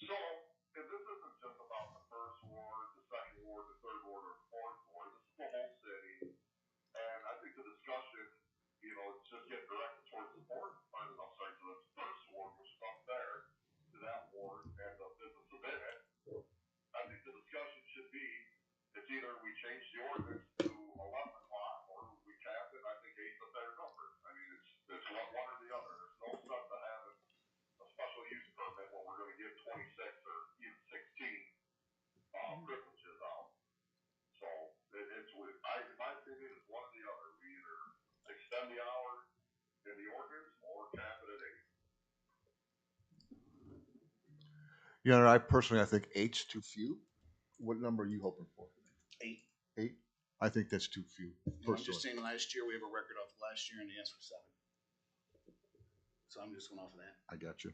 So, if this isn't just about the first ward, the second ward, the third ward, or the fourth ward, this is the whole city. And I think the discussion, it's just getting directed towards the fourth, I'm sorry, to the first ward, which is up there, to that ward, and the businesses in it. I think the discussion should be, it's either we change the ordinance to 11 o'clock, or we cap it. I think 8's a fair number. I mean, it's one or the other. There's no sense of having a special use permit when we're gonna give 26 or even 16 privileges out. So, in my opinion, it's one or the other. We either extend the hour in the ordinance or cap it at 8. Your Honor, I personally, I think 8's too few. What number are you hoping for? 8. 8? I think that's too few. I'm just saying last year, we have a record of last year and they asked for 7. So I'm just going off of that. I got you.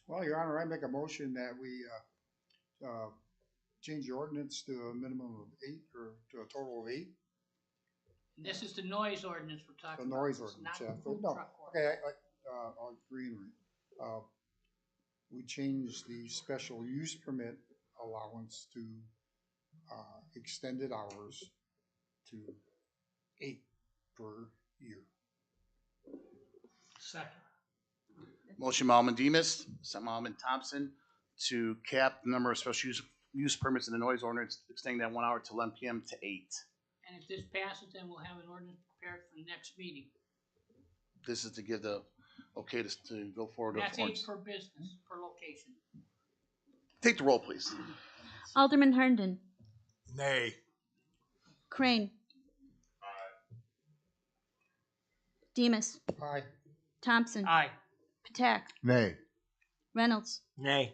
Well, Your Honor, I make a motion that we change the ordinance to a minimum of 8 or to a total of 8. This is the noise ordinance we're The talking about. noise It's ordinance, not yeah. the food No, truck okay, ordinance. I'll agree. We change the special use permit allowance to extended hours to 8 per year. Second. Motion by Alderman Demas, second by Alderman Thompson, to cap the number of special use permits in the noise ordinance, extending that 1 hour to 11 p.m. to 8. And if this passes, then we'll have an ordinance prepared for the next meeting. This is to give the okay to go forward. That's 8 per business, per location. Take the roll, please. Alderman Herndon. Nay. Crane. Demas. Aye. Thompson. Aye. Patak. Nay. Reynolds. Nay.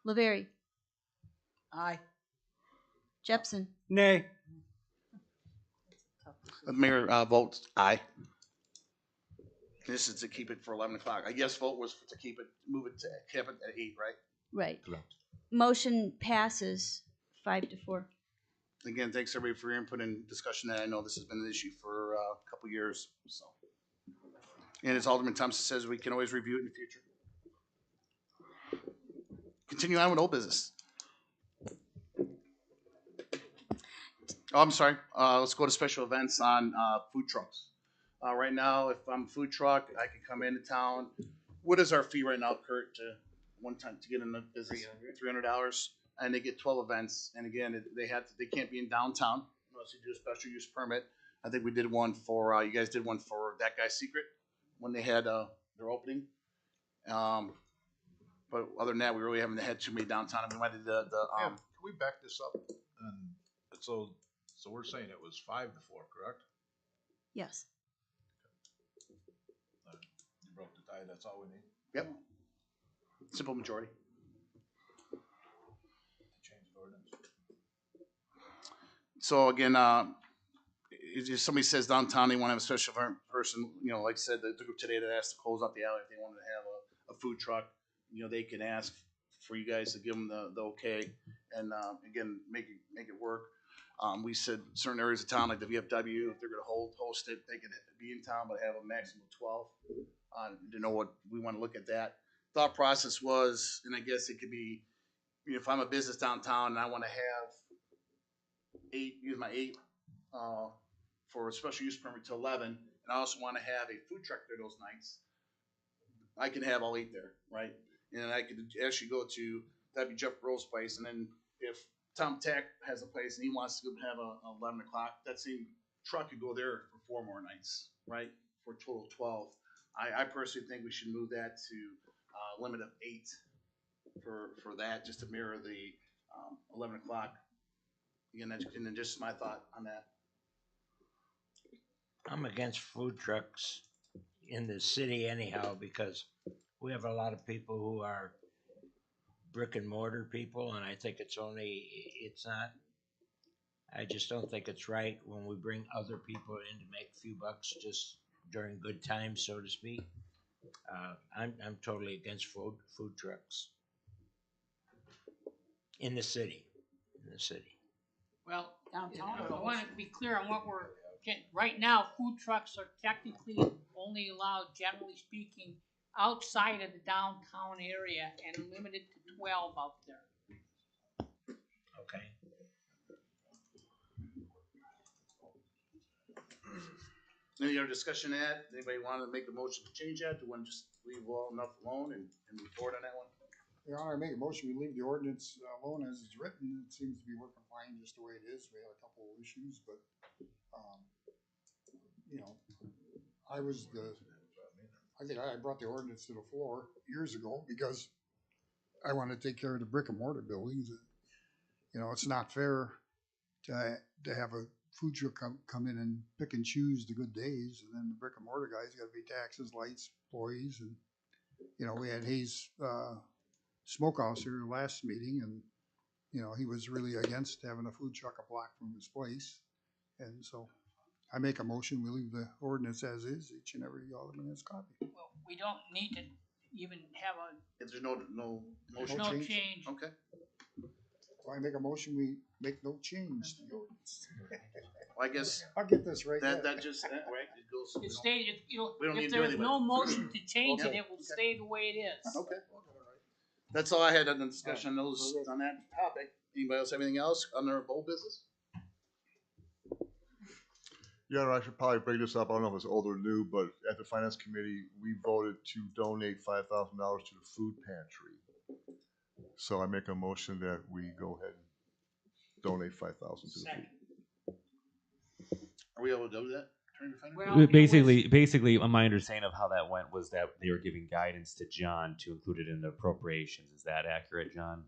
Laveri. Aye. Jepson. Nay. The mayor votes aye. This is to keep it for 11 o'clock. I guess vote was to keep it, move it to cap it at 8, right? Right. Correct. Motion passes 5-4. Again, thanks everybody for your input and discussion. That I know this has been an issue for a couple years. So, and as Alderman Thompson says, we can always review it in the future. Continue on with old business. Oh, I'm sorry. Let's go to special events on food trucks. Right now, if I'm a food truck, I can come into town. What is our fee right now, Kurt, to one time to get in the business? $300, and they get 12 events. And again, they can't be in downtown unless you do a special use permit. I think we did one for you guys did one for That Guy's Secret when they had their opening. But other than that, we really haven't had too many downtown. I mean, we did Can we back this up? And so we're saying it was 5-4, correct? Yes. You broke the tie. That's all we need. Yep. Simple majority. Change the ordinance. So again, if somebody says downtown they want to have a special person, like I said, the group today that asked to close out the alley, if they wanted to have a food truck, they can ask for you guys to give them the okay, and again, make it work. We said certain areas of town, like the VFW, if they're going to host it, they can be in town, but have a maximum of 12. To know what we want to look at that. Thought process was, and I guess it could be, if I'm a business downtown and I want to have 8, use my 8 for a special use permit to 11, and I also want to have a food truck there those nights, I can have all 8 there, right? And I could actually go to, that'd be Jeff Grove's place, and then if Tom Tack has a place and he wants to have a 11 o'clock, that same truck could go there for 4 more nights, right? For a total of 12. I personally think we should move that to limit of 8 for that, just to mirror the 11 o'clock. Again, and then just my thought on that. I'm against food trucks in the city anyhow, because we have a lot of people who are brick and mortar people, and I think it's not, I just don't think it's right when we bring other people in to make a few bucks just during good times, so to speak. I'm totally against food trucks in the city. Well, downtown, I want to be clear on what right now, food trucks are technically only allowed, generally speaking, outside of the downtown area and limited to 12 out there. Okay. Any other discussion on that? Anybody want to make a motion to change that? Do you want to just leave well enough alone and move forward on that one? Your Honor, I make a motion, we leave the ordinance alone as it's written. It seems to be working fine just the way it is. We had a couple of issues, but, you know, I think I brought the ordinance to the floor years ago because I wanted to take care of the brick and mortar buildings. You know, it's not fair to have a food truck come in and pick and choose the good days, and then the brick and mortar guys got to pay taxes, lights, employees, and, you know, we had Hayes, Smokehouse here last meeting, and you know he was really against having a food truck a block from his place, and so I make a motion we leave the ordinance as is. Each and every alderman has a copy. Well, we don't need to even have If there's no motion, no change. Okay. Well, I make a motion we make no change to the ordinance. Well, I guess I'll get this right. That just right. It goes. It stays. We don't need If to do there's anything no with it. motion to change Okay. it, it will stay the way it is. Okay. That's all I had on the discussion on those on that topic. Anybody else have anything else on their bold business? Yeah, I should probably bring this up. I don't know if it's old or new, but at the finance committee, we voted to donate $5,000 to the food pantry. So I make a motion that we go ahead and donate $5,000 to the food. Are we able to do that? Well, basically, my understanding of how that went was that they were giving guidance to John to include it in the appropriations. Is that accurate, John?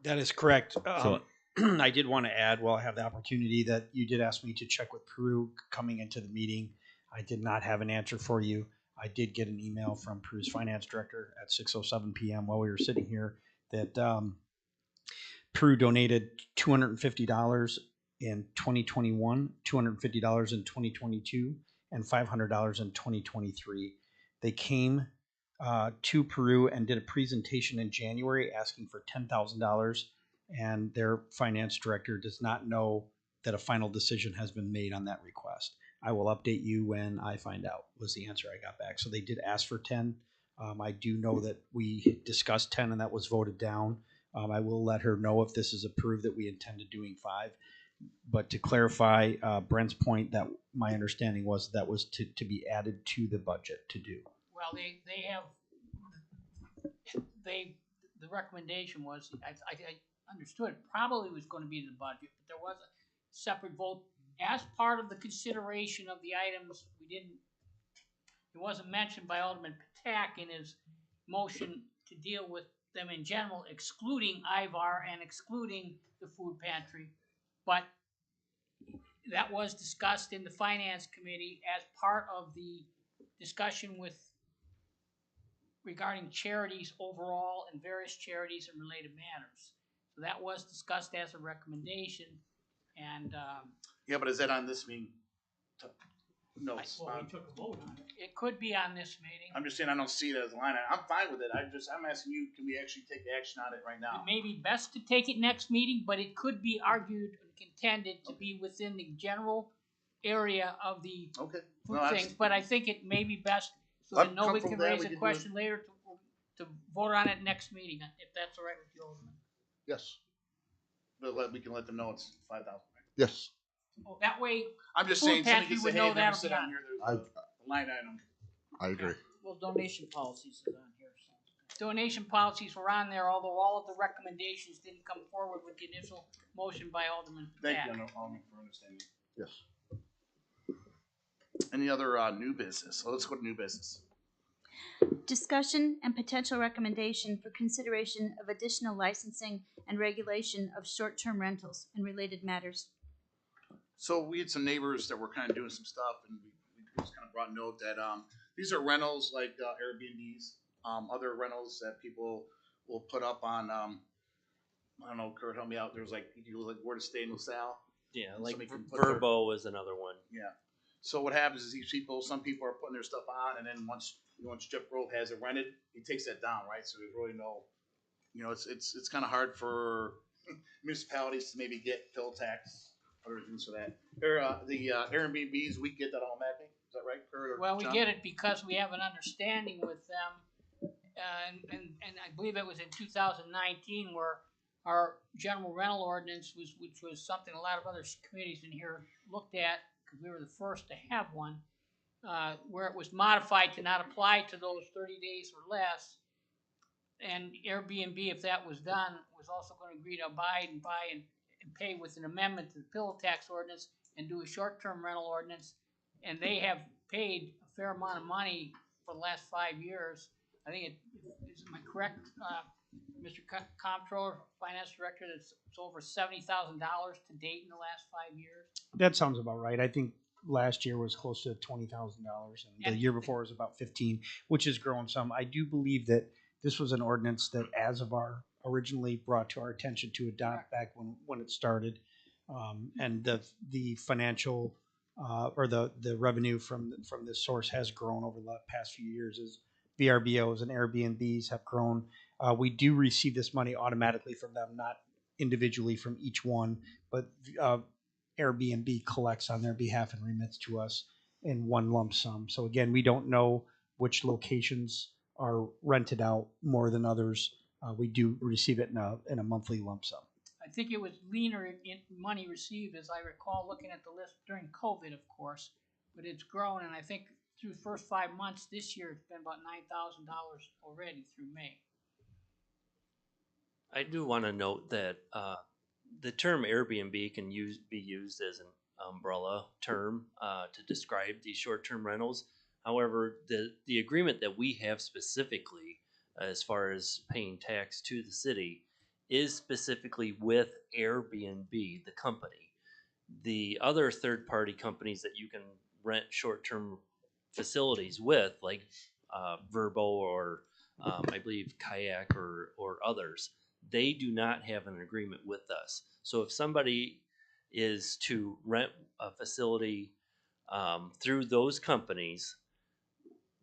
That is correct. So I did want to add, while I have the opportunity, that you did ask me to check with Peru coming into the meeting. I did not have an answer for you. I did get an email from Peru's finance director at 6:07 p.m. while we were sitting here that Peru donated $250 in 2021, $250 in 2022, and $500 in 2023. They came to Peru and did a presentation in January asking for $10,000, and their finance director does not know that a final decision has been made on that request. I will update you when I find out, was the answer I got back. So they did ask for 10. I do know that we discussed 10 and that was voted down. I will let her know if this is approved that we intended doing 5. But to clarify Brent's point, that my understanding was that was to be added to the budget to do. Well, the recommendation was, I understood it probably was going to be the budget, but there was a separate vote as part of the consideration of the items. It wasn't mentioned by Alderman Patak in his motion to deal with them in general, excluding IVAR and excluding the food pantry. But that was discussed in the finance committee as part of the discussion regarding charities overall and various charities and related matters. So that was discussed as a recommendation, and yeah, but is that on this meeting? No, we took a vote on it. It could be on this meeting. I'm just saying I don't see it as a line item. I'm fine with it. I'm asking you, can we actually take action on it right now? It may be best to take it next meeting, but it could be argued and contended to be within the general area of the food things. But I think it may be best so that nobody can raise a question later to vote on it next meeting, if that's all right with you, Alderman. Yes. But we can let them know it's 5,000. Yes. Oh, that way, I'm just food saying, somebody pantry can would say, know hey, never that'll sit be on on. here, there's a line item. I agree. Well, donation policies is on here. So. Donation policies were on there, although all of the recommendations didn't come forward with the initial motion by Alderman Thank Patak. you, Alderman, for understanding. Yes. Any other new business? So let's go to new business. Discussion and potential recommendation for consideration of additional licensing and regulation of short-term rentals and related matters. So we had some neighbors that were kind of doing some stuff, and we just kind of brought note that these are rentals like Airbnbs, other rentals that people will put up on. I don't know, Kurt, help me out. There's like you like where to stay in LaSalle. Yeah, And like somebody can put their- Verbo is another one. Yeah. So what happens is these people, some people are putting their stuff on, and then once Jeff Grove has it rented, he takes that down, right? So there's really no, it's kind of hard for municipalities to maybe get fill tax or things for that. The Airbnbs, we get that automatically. Is that right, Kurt? Or Well, we John? get it because we have an understanding with them, and I believe it was in 2019 where our general rental ordinance which was something a lot of other committees in here looked at, because we were the first to have one, where it was modified to not apply to those 30 days or less. And Airbnb, if that was done, was also going to agree to abide and buy and pay with an amendment to the pillow tax ordinance and do a short-term rental ordinance. And they have paid a fair amount of money for the last 5 years. I think am I correct, Mr. Comptroller, Finance Director, that's it's over $70,000 to date in the last 5 years? That sounds about right. I think last year was close to $20,000, and the year before was about 15, which has grown some. I do believe that this was an ordinance that, as of our originally brought to our attention to adopt back when it started, and the financial or the revenue from this source has grown over the past few years as VRBOs and Airbnbs have grown. We do receive this money automatically from them, not individually from each one, but Airbnb collects on their behalf and remits to us in one lump sum. So again, we don't know which locations are rented out more than others. We do receive it in a monthly lump sum. I think it was leaner in money received, as I recall, looking at the list during COVID, of course, but it's grown, and I think through the first 5 months this year, it's been about $9,000 already through May. I do want to note that the term Airbnb can be used as an umbrella term to describe these short-term rentals. However, the agreement that we have specifically, as far as paying tax to the city, is specifically with Airbnb, the company. The other third-party companies that you can rent short-term facilities with, like Verbo or I believe Kayak or others, they do not have an agreement with us. So if somebody is to rent a facility through those companies,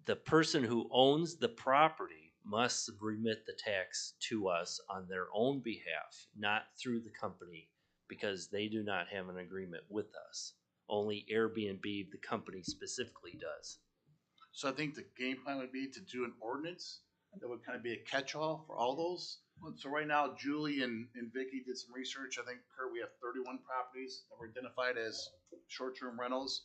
the person who owns the property must remit the tax to us on their own behalf, not through the company, because they do not have an agreement with us. Only Airbnb, the company specifically, does. So I think the game plan would be to do an ordinance that would kind of be a catch-all for all those. So right now, Julie and Vicky did some research. I think, Kurt, we have 31 properties that were identified as short-term rentals.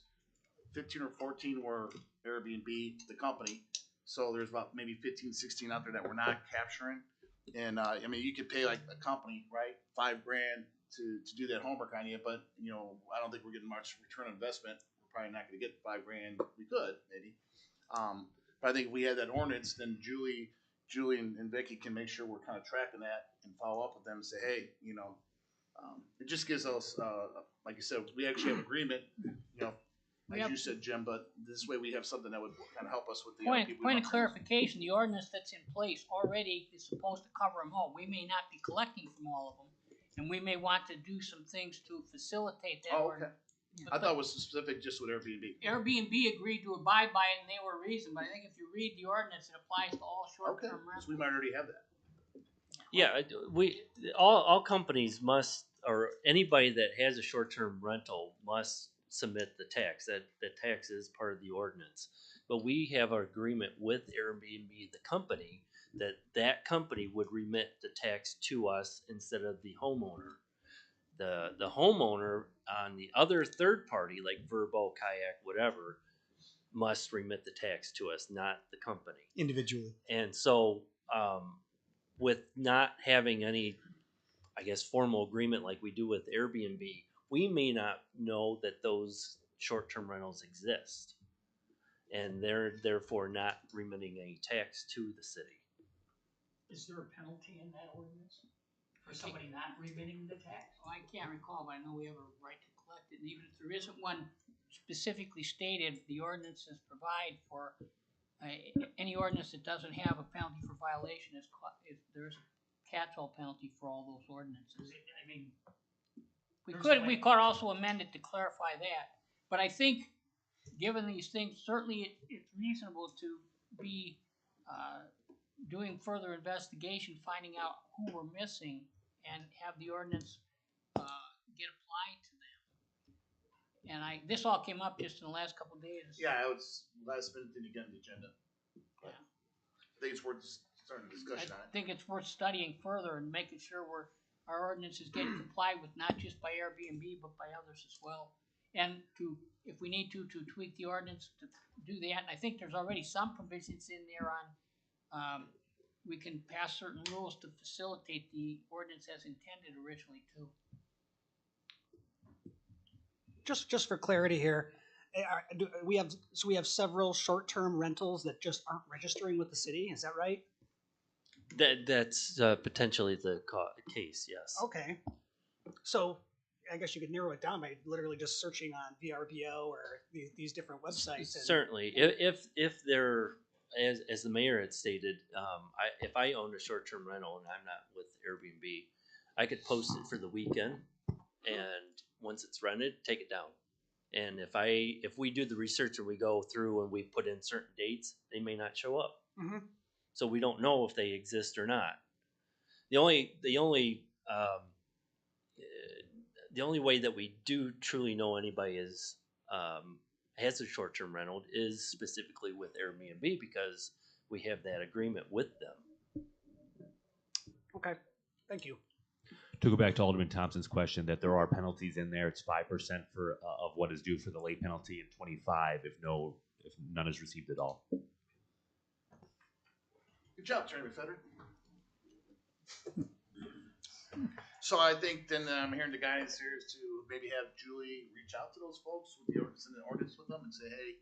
15 or 14 were Airbnb, the company. So there's about maybe 15, 16 out there that we're not capturing. And I mean, you could pay like a company, right, $5,000 to do that homework on you, but I don't think we're getting much return on investment. We're probably not going to get $5,000. We could maybe, but I think if we had that ordinance, then Julie and Vicky can make sure we're kind of tracking that and follow up with them and say, hey, it just gives us, like you said, we actually have agreement, as you said, Jim, but this way we have something that would kind of help us with the people. Point of clarification, the ordinance that's in place already is supposed to cover them all. We may not be collecting from all of them, and we may want to do some things to facilitate that. Oh, okay. I thought it was specific just with Airbnb. Airbnb agreed to abide by it, and they were reasoned, but I think if you read the ordinance, it applies to all short-term rentals. So we might already have that. Yeah, all companies must, or anybody that has a short-term rental must submit the tax. That tax is part of the ordinance. But we have an agreement with Airbnb, the company, that company would remit the tax to us instead of the homeowner. The homeowner on the other third party, like Verbo, Kayak, whatever, must remit the tax to us, not the company. Individually. And so with not having any, I guess, formal agreement like we do with Airbnb, we may not know that those short-term rentals exist. and they're therefore not remitting any tax to the city. Is there a penalty in that ordinance for somebody not remitting the tax? Well, I can't recall, but I know we have a right to collect it, and even if there isn't one specifically stated, the ordinances provide for any ordinance that doesn't have a penalty for violation there's a catch-all penalty for all those ordinances. I mean, We could also amend it to clarify that, but I think, given these things, certainly it's reasonable to be doing further investigation, finding out who we're missing, and have the ordinance get applied to them. And this all came up just in the last couple of days. Yeah, it was last minute thing to get on the agenda. But I think it's worth starting a discussion on I it. think it's worth studying further and making sure our ordinance is getting complied with, not just by Airbnb, but by others as well. And if we need to tweak the ordinance to do that. And I think there's already some provisions in there on, we can pass certain rules to facilitate the ordinance as intended originally too. Just for clarity here, we have several short-term rentals that just aren't registering with the city. Is that right? That's potentially the case, yes. Okay. So I guess you could narrow it down by literally just searching on VRBO or these different websites. Certainly, if they're, as the mayor had stated, if I owned a short-term rental and I'm not with Airbnb, I could post it for the weekend, and once it's rented, take it down. And if we do the research and we go through and we put in certain dates, they may not show up. Mm-hmm. So we don't know if they exist or not. The only way that we do truly know anybody has a short-term rental is specifically with Airbnb, because we have that agreement with them. Okay, thank you. To go back to Alderman Thompson's question, that there are penalties in there. It's 5% for of what is due for the late penalty, and 25 if none is received at all. Good job, Attorney Federer. So I think then I'm hearing the guidance here is to maybe have Julie reach out to those folks with the ordinance with them and say, hey,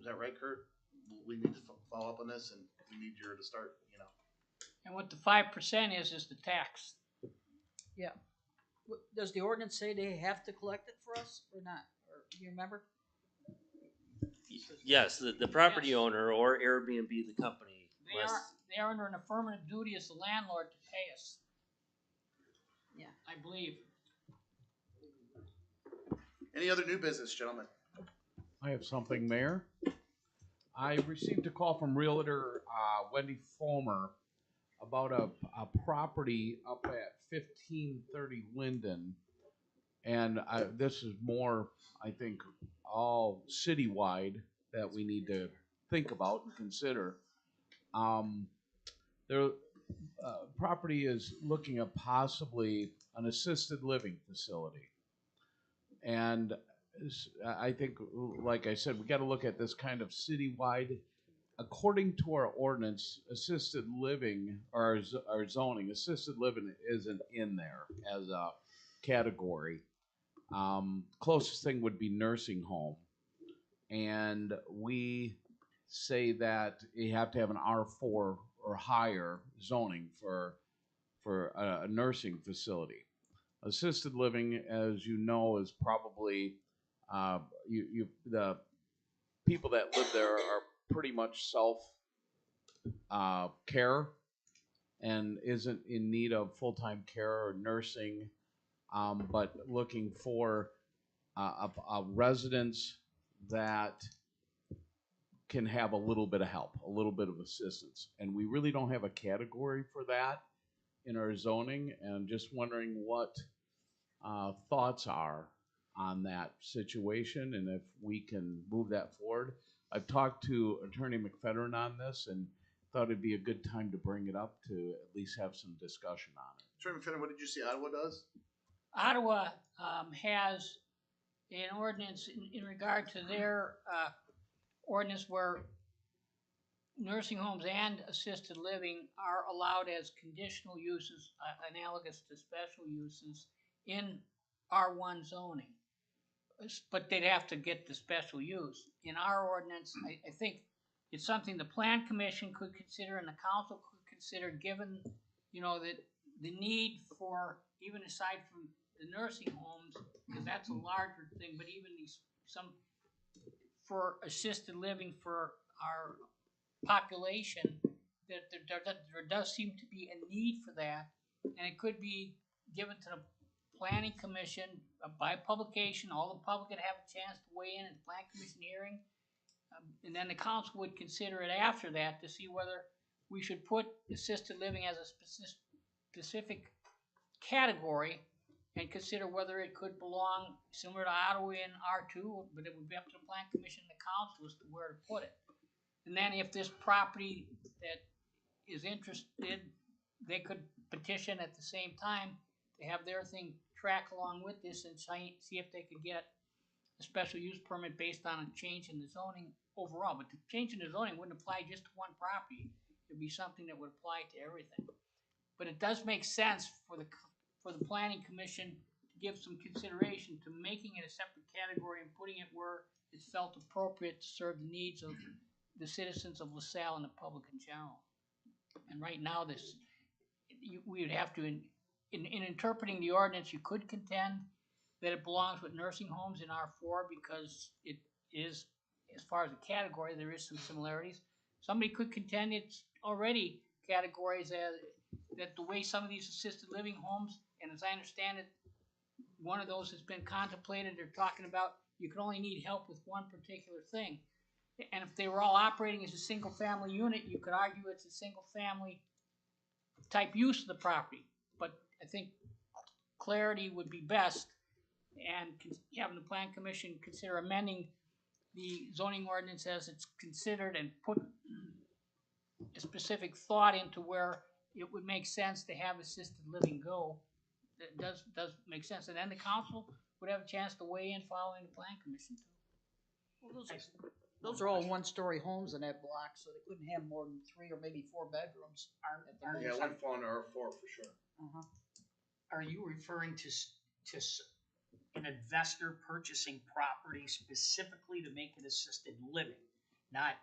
is that right, Kurt? We need to follow up on this, and we need you to start, And what the 5% is the tax. Yeah. Does the ordinance say they have to collect it for us or not? Or do you remember? Yes, the property owner or Airbnb, the company, They are under an affirmative duty as the landlord to pay us. Yeah, I believe. Any other new business, gentlemen? I have something, Mayor. I received a call from Realtor Wendy Fulmer about a property up at 1530 Linden, and this is more, I think, all citywide that we need to think about and consider. Their property is looking at possibly an assisted living facility, and I think, like I said, we got to look at this kind of citywide. According to our ordinance, assisted living, or our zoning, assisted living isn't in there as a category. Closest thing would be nursing home. And we say that you have to have an R4 or higher zoning for a nursing facility. Assisted living, as you know, is probably the people that live there are pretty much self care and isn't in need of full-time care or nursing, but looking for a residence that can have a little bit of help, a little bit of assistance. And we really don't have a category for that in our zoning, and just wondering what thoughts are on that situation and if we can move that forward. I've talked to Attorney McFedrin on this and thought it'd be a good time to bring it up to at least have some discussion on it. Attorney McFedrin, what did you say Ottawa does? Ottawa has an ordinance in regard to their ordinance where nursing homes and assisted living are allowed as conditional uses, analogous to special uses in R1 zoning. but they'd have to get the special use. In our ordinance, I think it's something the plan commission could consider and the council could consider, given, you know, that the need for, even aside from the nursing homes, because that's a larger thing, but even for assisted living for our population, that there does seem to be a need for that, and it could be given to the planning commission by publication. All the public would have a chance to weigh in at the plan commission hearing, and then the council would consider it after that to see whether we should put assisted living as a specific category and consider whether it could belong similar to Ottawa in R2, but it would be up to the plan commission and the council as to where to put it. And then if this property that is interested, they could petition at the same time to have their thing track along with this and see if they could get a special use permit based on a change in the zoning overall. But the change in the zoning wouldn't apply just to one property. It'd be something that would apply to everything. But it does make sense for the planning commission to give some consideration to making it a separate category and putting it where it's felt appropriate to serve the needs of the citizens of LaSalle and the public in general. And right now, we would have to, in interpreting the ordinance, you could contend that it belongs with nursing homes in R4 because it is, as far as a category, there is some similarities. Somebody could contend it's already categories that the way some of these assisted living homes, and as I understand it, one of those has been contemplated, they're talking about you can only need help with one particular thing. And if they were all operating as a single family unit, you could argue it's a single family type use of the property. But I think clarity would be best, and having the plan commission consider amending the zoning ordinance as it's considered and put a specific thought into where it would make sense to have assisted living go. That does make sense. And then the council would have a chance to weigh in following the plan commission too. Well, those are all one-story homes in that block, so they couldn't have more than 3 or maybe 4 bedrooms. Yeah, one fall under R4 for sure. Are you referring to an investor purchasing property specifically to make it assisted living, not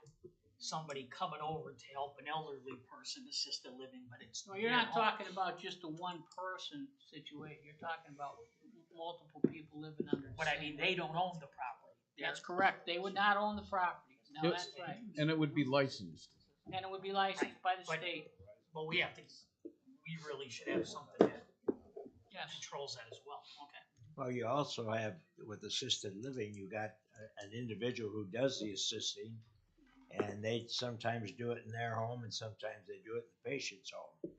somebody coming over to help an elderly person assisted living, but it's... No, you're not talking about just a one-person situation. You're talking about multiple people living under the But I mean, they don't own the property. That's correct. They would not own the property. No, that's right. And it would be licensed. And it would be licensed by the state. But we really should have something that controls that as well. Okay. Well, you also have, with assisted living, you got an individual who does the assisting, and they sometimes do it in their home, and sometimes they do it in the patient's home.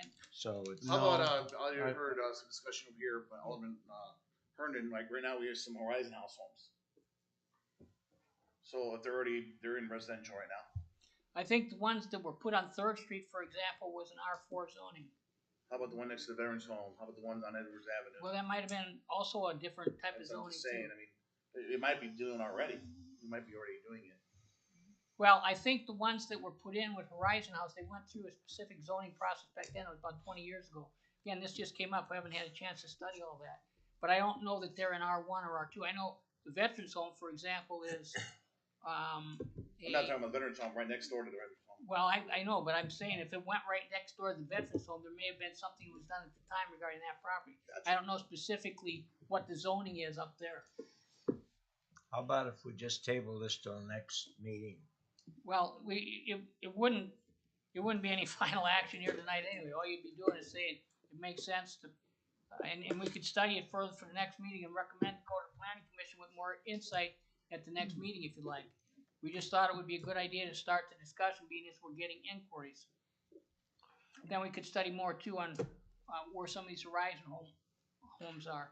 And so it's... How about, I heard some discussion over here by Alderman Herndon, like right now we have some Horizon House homes. So if they're in residential right now. I think the ones that were put on 3rd Street, for example, was an R4 zoning. How about the one next to the Veterans Home? How about the ones on Edwards Avenue? Well, that might have been also a different type of zoning. I'm just saying, I mean, it might be doing already. You might be already doing it. Well, I think the ones that were put in with Horizon House, they went through a specific zoning process back then. It was about 20 years ago. Again, this just came up. I haven't had a chance to study all that. But I don't know that they're in R1 or R2. I know the Veterans Home, for example, is... I'm not talking about the Veterans Home, right next door to the Veterans Home. Well, I know, but I'm saying if it went right next door to the Veterans Home, there may have been something that was done at the time regarding that property. Gotcha. I don't know specifically what the zoning is up there. How about if we just table this till the next meeting? Well, it wouldn't be any final action here tonight anyway. All you'd be doing is saying it makes sense to, and we could study it further for the next meeting and recommend to go to the planning commission with more insight at the next meeting if you'd like. We just thought it would be a good idea to start the discussion, being as we're getting inquiries. Then we could study more too on where some of these Horizon homes are.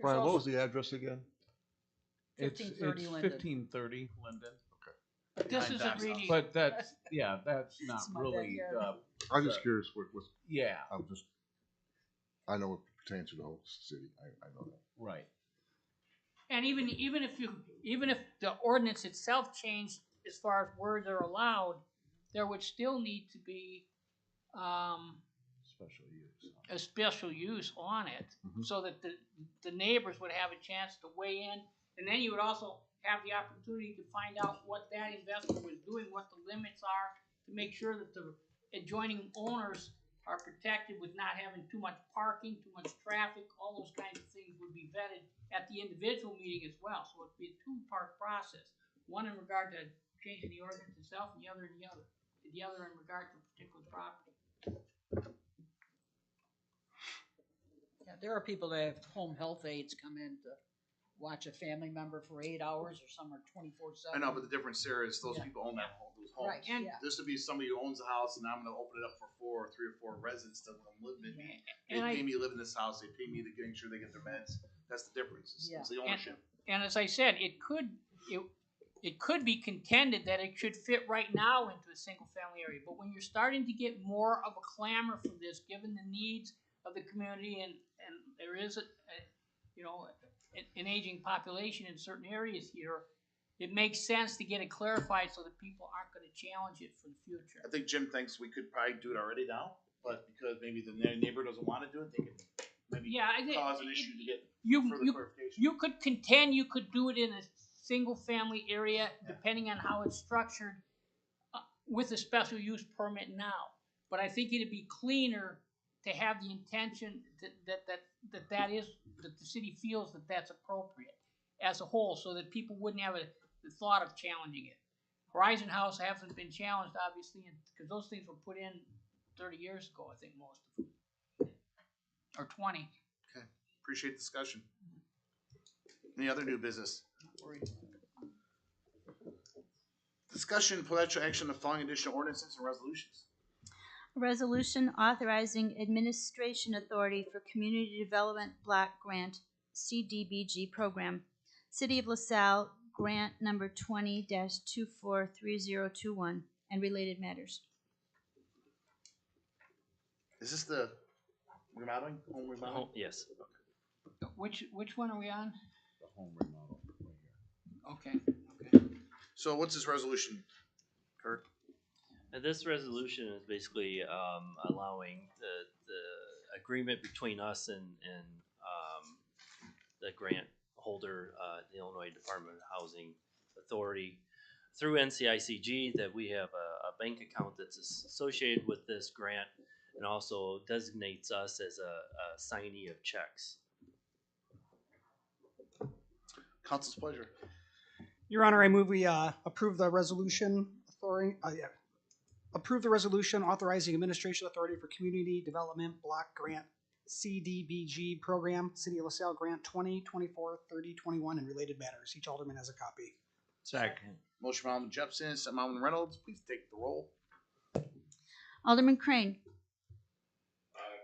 Brian, what was the address again? It's 1530 Linden. Okay. But this isn't really. But that's not really. I'm just curious what. Yeah. I know it pertains to the whole city. I know that. Right. And even if the ordinance itself changed as far as where they're allowed, there would still need to be special use. a special use on it, so that the neighbors would have a chance to weigh in, and then you would also have the opportunity to find out what that investor was doing, what the limits are, to make sure that the adjoining owners are protected with not having too much parking, too much traffic, all those kinds of things would be vetted at the individual meeting as well. So it'd be a two-part process, one in regard to changing the ordinance itself, and the other in regard to a particular property. Yeah, there are people that have home health aides come in to watch a family member for 8 hours, or some are 24/7. I know, but the difference here is those Yeah. people own that home, those homes. Right, and- yeah. This would be somebody who owns a house, and I'm gonna open it up for 3 or 4 residents that will live in it. They pay me to live in this house, they pay me to getting sure they get their meds. That's the difference, it's the ownership. And as I said, it could be contended that it should fit right now into a single family area, but when you're starting to get more of a clamor for this, given the needs of the community, and there is an aging population in certain areas here, it makes sense to get it clarified so that people aren't gonna challenge it for the future. I think Jim thinks we could probably do it already now, but because maybe the neighbor doesn't wanna do it, they could maybe cause an issue to get further clarification. You could contend you could do it in a single family area, depending on how it's structured, with a special use permit now. But I think it'd be cleaner to have the intention that the city feels that that's appropriate as a whole, so that people wouldn't have the thought of challenging it. Horizon House hasn't been challenged, obviously, because those things were put in 30 years ago, I think, most of them. Or 20. Okay, appreciate the discussion. Any other new business? Discussion and potential action of following additional ordinances and resolutions. A resolution authorizing administration authority for Community Development Block Grant CDBG program. City of LaSalle, grant number 20-243021, and related matters. Is this the remodeling, home remodeling? Yes. Which one are we on? The home remodel right here. Okay. So what's this resolution, Kurt? And this resolution is basically allowing the agreement between us and the grant holder, the Illinois Department of Housing Authority, through NCICG, that we have a bank account that's associated with this grant, and also designates us as a signee of checks. Council's pleasure. Your Honor, I move we approve the resolution authorizing administration authority for Community Development Block Grant CDBG program, City of LaSalle Grant 20-24-3021, and related matters. Each alderman has a copy. Second. Motion by Alderman Jepson, second by Alderman Reynolds. Please take the roll. Alderman Crane. Aye.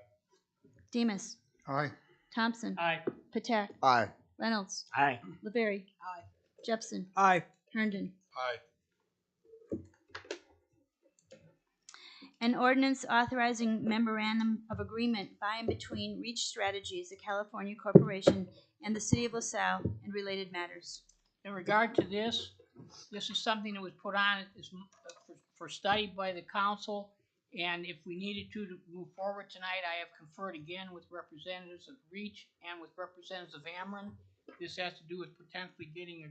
Demus. Aye. Thompson. Aye. Patak. Aye. Reynolds. Aye. LeBerry. Aye. Jepson. Aye. Herndon. Aye. An ordinance authorizing memorandum of agreement by and between Reach Strategies, a California corporation, and the City of LaSalle, and related matters. In regard to this is something that was put on for study by the council, and if we needed to move forward tonight, I have conferred again with representatives of Reach and with representatives of Ameren. This has to do with potentially getting a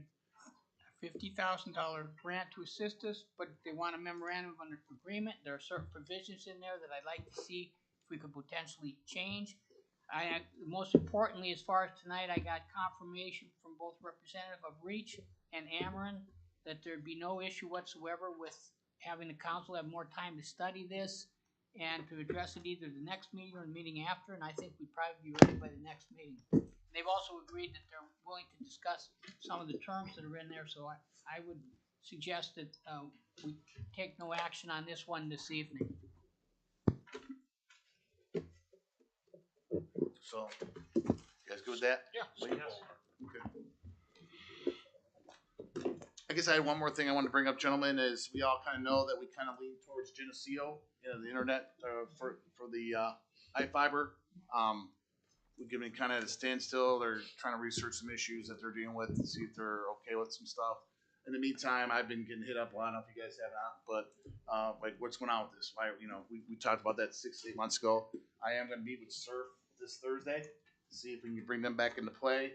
$50,000 grant to assist us, but if they want a memorandum of agreement, there are certain provisions in there that I'd like to see if we could potentially change. Most importantly, as far as tonight, I got confirmation from both representative of Reach and Ameren that there'd be no issue whatsoever with having the council have more time to study this and to address it either the next meeting or the meeting after, and I think we'd probably be ready by the next meeting. They've also agreed that they're willing to discuss some of the terms that are in there, so I would suggest that we take no action on this one this evening. So, you guys good with that? Yeah. Okay. I guess I had one more thing I wanted to bring up, gentlemen, is we all kind of know that we kind of lean towards Geneseo, the internet for the iFiber. We've given kind of at a standstill. They're trying to research some issues that they're dealing with and see if they're okay with some stuff. in the meantime, I've been getting hit up a lot. I don't know if you guys have not, but like what's going on with this? Why, we talked about that 6 to 8 months ago. I am going to meet with Surf this Thursday to see if we can bring them back into play.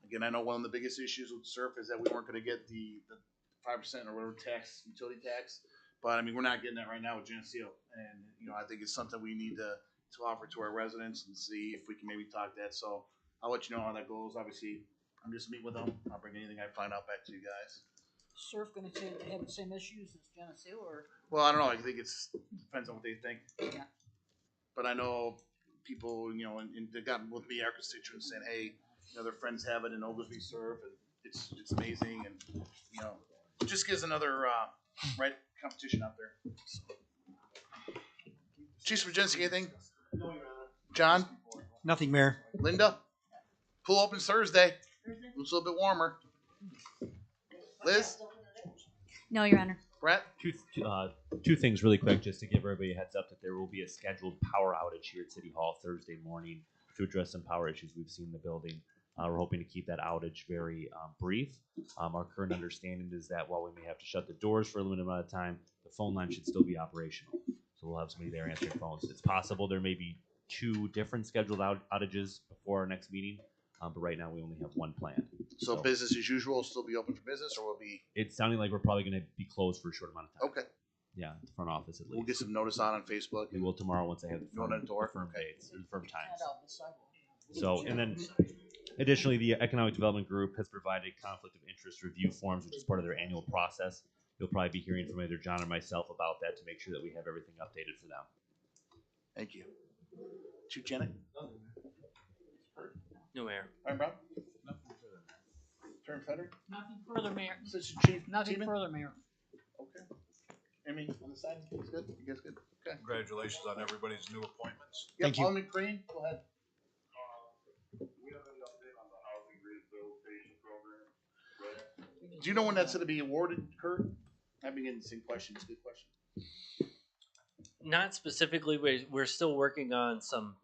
Again, I know one of the biggest issues with Surf is that we weren't going to get the 5% or whatever tax, utility tax. But I mean, we're not getting that right now with Geneseo, and I think it's something we need to offer to our residents and see if we can maybe talk that. So I'll let you know how that goes. Obviously, I'm just meeting with them. I'll bring anything I find out back to you guys. Surf gonna have the same issues as Geneseo, or? Well, I don't know. I think it's depends on what they think. Yeah. But I know people, and they got with me, our constituents, saying, hey, their friends have it in Oglesby Surf, and it's amazing, and it just gives another right competition out there. So. Chief Regency, anything? John? Nothing, Mayor. Linda? Pool opens Thursday. It's a little bit warmer. Liz? No, Your Honor. Brett? Two things really quick, just to give everybody a heads up that there will be a scheduled power outage here at City Hall Thursday morning to address some power issues we've seen in the building. We're hoping to keep that outage very brief. Our current understanding is that while we may have to shut the doors for a limited amount of time, the phone line should still be operational. So we'll have somebody there answering phones. It's possible there may be 2 different scheduled outages before our next meeting, but right now we only have one planned. So business as usual will still be open for business, or will be? It's sounding like we're probably going to be closed for a short amount of time. Okay. Yeah, the front office at least. We'll get some notice on Facebook. We will tomorrow once I have the firm dates and firm times. So, and then additionally, the Economic Development Group has provided conflict of interest review forms, which is part of their annual process. You'll probably be hearing from either John or myself about that to make sure that we have everything updated for them. Thank you. Chief Janet? No, Mayor. All right, Rob? Term Feder? Nothing further, Mayor. Assistant Chief? Nothing Seaman? further, Mayor. Okay. Amy, on the side, you guys good? You guys good? Okay. Congratulations on everybody's new appointments. Yep, Thank you. Alderman Green, go ahead. We have any update on the housing rehabilitation program? Do you know when that's going to be awarded, Kurt? I've been getting the same question. It's a good question. Not specifically. We're still working on some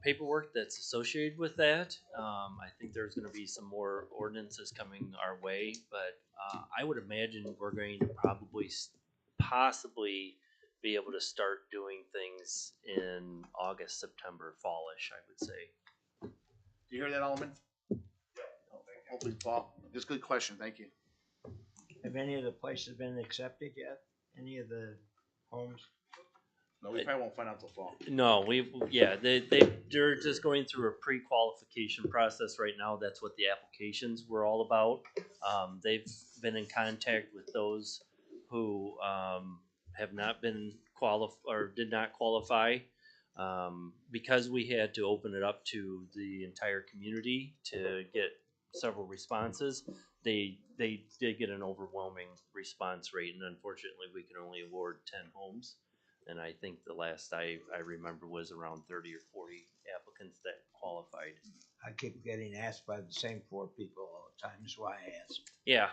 paperwork that's associated with that. I think there's going to be some more ordinances coming our way, but I would imagine we're going to probably possibly be able to start doing things in August, September, fallish, I would say. Do you hear that, Alderman? Hopefully, Paul. Just good question. Thank you. Have any of the places been accepted yet? Any of the homes? No, we probably won't find out till fall. No, they're just going through a pre-qualification process right now. That's what the applications were all about. They've been in contact with those who have not been qualified or did not qualify. Because we had to open it up to the entire community to get several responses, they did get an overwhelming response rate, and unfortunately we can only award 10 homes. And I think the last I remember was around 30 or 40 applicants that qualified. I keep getting asked by the same 4 people all the time, is why I ask. Yeah,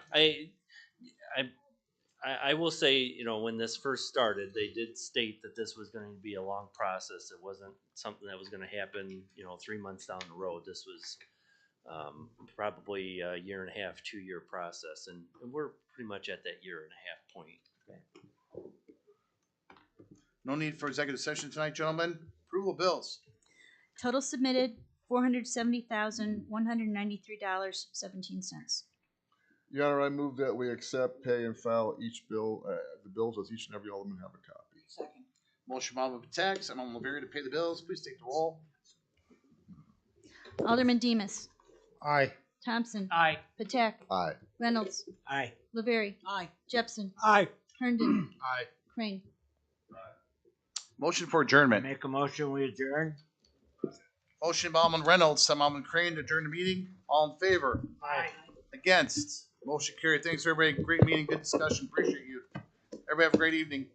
I will say, when this first started, they did state that this was going to be a long process. It wasn't something that was going to happen, 3 months down the road. This was probably a 1.5 year, 2-year process, and we're pretty much at that 1.5 year point. Okay. No need for executive session tonight, gentlemen. Approval of bills. Total submitted, $470,193.17. Your Honor, I move that we accept, pay, and file each bill, the bills as each and every alderman have a copy. Second. Motion by Alderman Patak, second by Alderman Laveria to pay the bills. Please take the roll. Alderman Demas. Aye. Thompson. Aye. Patak. Aye. Reynolds. Aye. Laverie. Aye. Jepson. Aye. Herndon. Aye. Crane. Motion for adjournment. Make a motion, we adjourn? Motion by Alderman Reynolds, second by Alderman Crane to adjourn the meeting. All in favor? Aye. Against? Motion carried. Thanks, everybody. Great meeting, good discussion. Appreciate you. Everybody have a great evening.